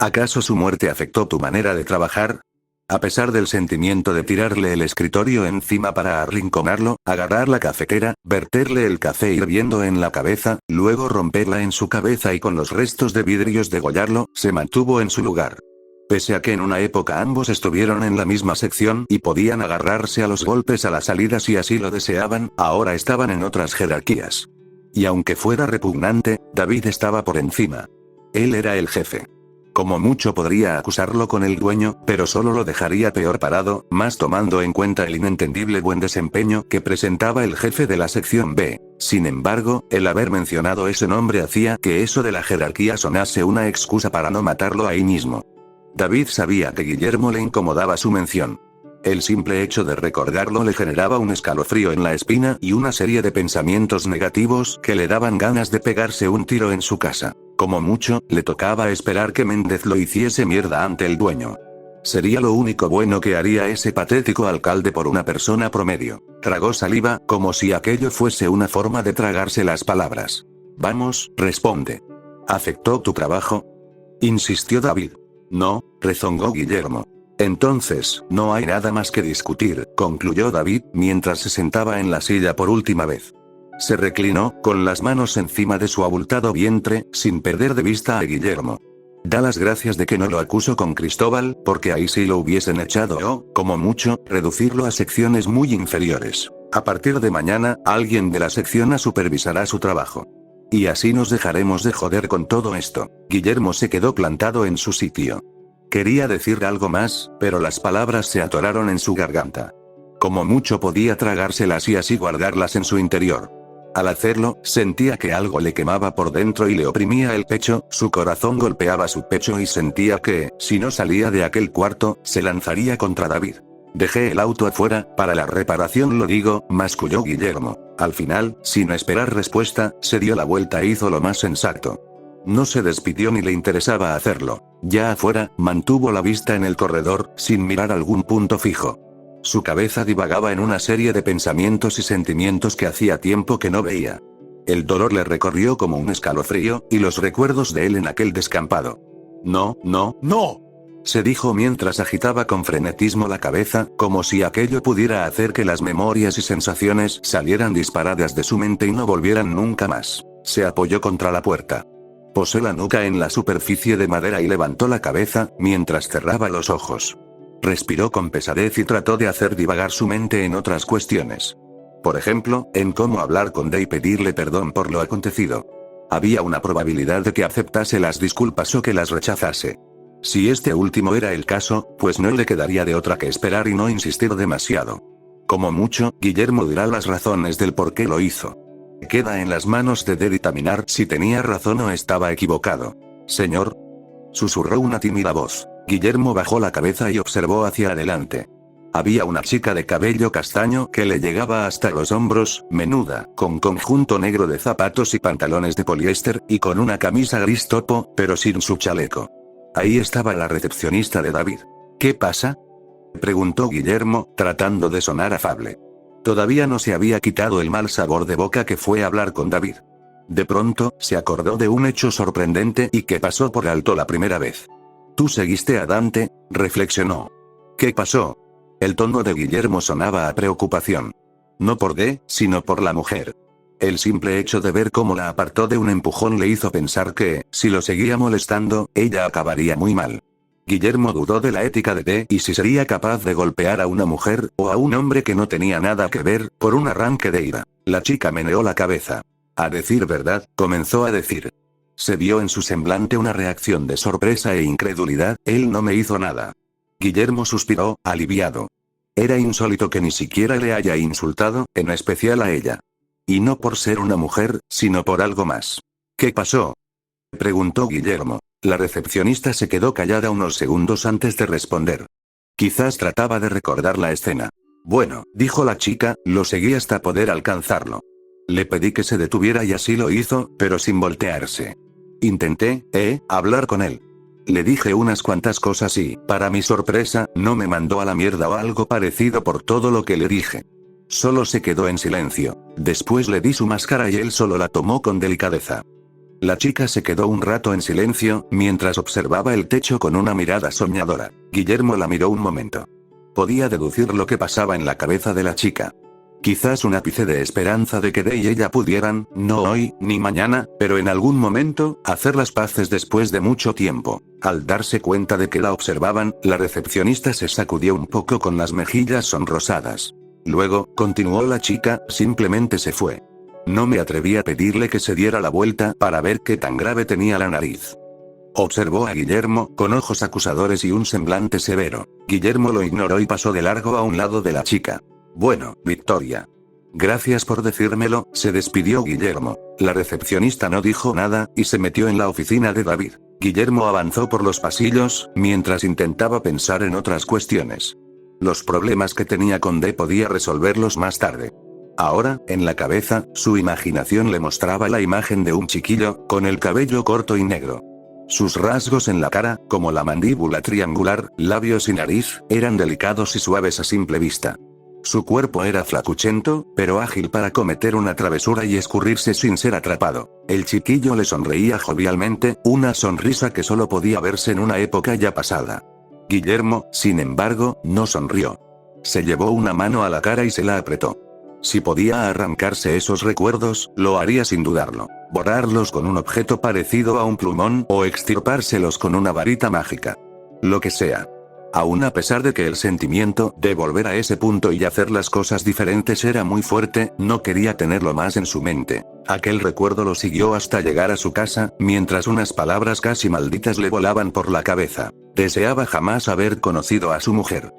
¿Acaso su muerte afectó tu manera de trabajar? A pesar del sentimiento de tirarle el escritorio encima para arrinconarlo, agarrar la cafetera, verterle el café hirviendo en la cabeza, luego romperla en su cabeza y con los restos de vidrios degollarlo, se mantuvo en su lugar. Pese a que en una época ambos estuvieron en la misma sección y podían agarrarse a los golpes a la salida si así lo deseaban, ahora estaban en otras jerarquías. Y aunque fuera repugnante, David estaba por encima. Él era el jefe. Como mucho podría acusarlo con el dueño, pero solo lo dejaría peor parado, más tomando en cuenta el inentendible buen desempeño que presentaba el jefe de la sección B. Sin embargo, el haber mencionado ese nombre hacía que eso de la jerarquía sonase una excusa para no matarlo ahí mismo. David sabía que Guillermo le incomodaba su mención. El simple hecho de recordarlo le generaba un escalofrío en la espina y una serie de pensamientos negativos que le daban ganas de pegarse un tiro en su casa. Como mucho, le tocaba esperar que Méndez lo hiciese mierda ante el dueño. Sería lo único bueno que haría ese patético alcalde por una persona promedio. Tragó saliva, como si aquello fuese una forma de tragarse las palabras. Vamos, responde. ¿Afectó tu trabajo?, insistió David. No, rezongó Guillermo. Entonces, no hay nada más que discutir, concluyó David, mientras se sentaba en la silla por última vez. Se reclinó, con las manos encima de su abultado vientre, sin perder de vista a Guillermo. Da las gracias de que no lo acuso con Cristóbal, porque ahí sí lo hubiesen echado o, como mucho, reducirlo a secciones muy inferiores. A partir de mañana, alguien de la sección A supervisará su trabajo. Y así nos dejaremos de joder con todo esto. Guillermo se quedó plantado en su sitio. Quería decir algo más, pero las palabras se atoraron en su garganta. Como mucho podía tragárselas y así guardarlas en su interior. Al hacerlo, sentía que algo le quemaba por dentro y le oprimía el pecho, su corazón golpeaba su pecho y sentía que, si no salía de aquel cuarto, se lanzaría contra David. Dejé el auto afuera, para la reparación lo digo, masculló Guillermo. Al final, sin esperar respuesta, se dio la vuelta e hizo lo más sensato. No se despidió ni le interesaba hacerlo. Ya afuera, mantuvo la vista en el corredor, sin mirar algún punto fijo. Su cabeza divagaba en una serie de pensamientos y sentimientos que hacía tiempo que no veía. El dolor le recorrió como un escalofrío, y los recuerdos de él en aquel descampado. No, no, no, se dijo mientras agitaba con frenetismo la cabeza, como si aquello pudiera hacer que las memorias y sensaciones salieran disparadas de su mente y no volvieran nunca más. Se apoyó contra la puerta. Posó la nuca en la superficie de madera y levantó la cabeza, mientras cerraba los ojos. Respiró con pesadez y trató de hacer divagar su mente en otras cuestiones. Por ejemplo, en cómo hablar con D y pedirle perdón por lo acontecido. Había una probabilidad de que aceptase las disculpas o que las rechazase. Si este último era el caso, pues no le quedaría de otra que esperar y no insistir demasiado. Como mucho, Guillermo dirá las razones del por qué lo hizo. Queda en las manos de D dictaminar si tenía razón o estaba equivocado. Señor, susurró una tímida voz. Guillermo bajó la cabeza y observó hacia adelante. Había una chica de cabello castaño que le llegaba hasta los hombros, menuda, con conjunto negro de zapatos y pantalones de poliéster, y con una camisa gris topo, pero sin su chaleco. Ahí estaba la recepcionista de David. ¿Qué pasa?, preguntó Guillermo, tratando de sonar afable. Todavía no se había quitado el mal sabor de boca que fue hablar con David. De pronto, se acordó de un hecho sorprendente y que pasó por alto la primera vez. «Tú seguiste a Dante», reflexionó. «¿Qué pasó?». El tono de Guillermo sonaba a preocupación. No por D, sino por la mujer. El simple hecho de ver cómo la apartó de un empujón le hizo pensar que, si lo seguía molestando, ella acabaría muy mal. Guillermo dudó de la ética de D y si sería capaz de golpear a una mujer, o a un hombre que no tenía nada que ver, por un arranque de ira. La chica meneó la cabeza. A decir verdad, comenzó a decir. Se vio en su semblante una reacción de sorpresa e incredulidad, él no me hizo nada. Guillermo suspiró, aliviado. Era insólito que ni siquiera le haya insultado, en especial a ella. Y no por ser una mujer, sino por algo más. ¿Qué pasó?, preguntó Guillermo. La recepcionista se quedó callada unos segundos antes de responder. Quizás trataba de recordar la escena. Bueno, dijo la chica, lo seguí hasta poder alcanzarlo. Le pedí que se detuviera y así lo hizo, pero sin voltearse. Intenté, hablar con él. Le dije unas cuantas cosas y, para mi sorpresa, no me mandó a la mierda o algo parecido por todo lo que le dije. Solo se quedó en silencio. Después le di su máscara y él solo la tomó con delicadeza. La chica se quedó un rato en silencio, mientras observaba el techo con una mirada soñadora. Guillermo la miró un momento. Podía deducir lo que pasaba en la cabeza de la chica. Quizás un ápice de esperanza de que Dee y ella pudieran, no hoy, ni mañana, pero en algún momento, hacer las paces después de mucho tiempo. Al darse cuenta de que la observaban, la recepcionista se sacudió un poco con las mejillas sonrosadas. Luego, continuó la chica, simplemente se fue. No me atreví a pedirle que se diera la vuelta para ver qué tan grave tenía la nariz. Observó a Guillermo, con ojos acusadores y un semblante severo. Guillermo lo ignoró y pasó de largo a un lado de la chica. Bueno, Victoria. Gracias por decírmelo, se despidió Guillermo. La recepcionista no dijo nada, y se metió en la oficina de David. Guillermo avanzó por los pasillos, mientras intentaba pensar en otras cuestiones. Los problemas que tenía con Dee podía resolverlos más tarde. Ahora, en la cabeza, su imaginación le mostraba la imagen de un chiquillo, con el cabello corto y negro. Sus rasgos en la cara, como la mandíbula triangular, labios y nariz, eran delicados y suaves a simple vista. Su cuerpo era flacuchento, pero ágil para cometer una travesura y escurrirse sin ser atrapado. El chiquillo le sonreía jovialmente, una sonrisa que solo podía verse en una época ya pasada. Guillermo, sin embargo, no sonrió. Se llevó una mano a la cara y se la apretó. Si podía arrancarse esos recuerdos, lo haría sin dudarlo. Borrarlos con un objeto parecido a un plumón o extirpárselos con una varita mágica. Lo que sea. Aún a pesar de que el sentimiento de volver a ese punto y hacer las cosas diferentes era muy fuerte, no quería tenerlo más en su mente. Aquel recuerdo lo siguió hasta llegar a su casa, mientras unas palabras casi malditas le volaban por la cabeza. Deseaba jamás haber conocido a su mujer.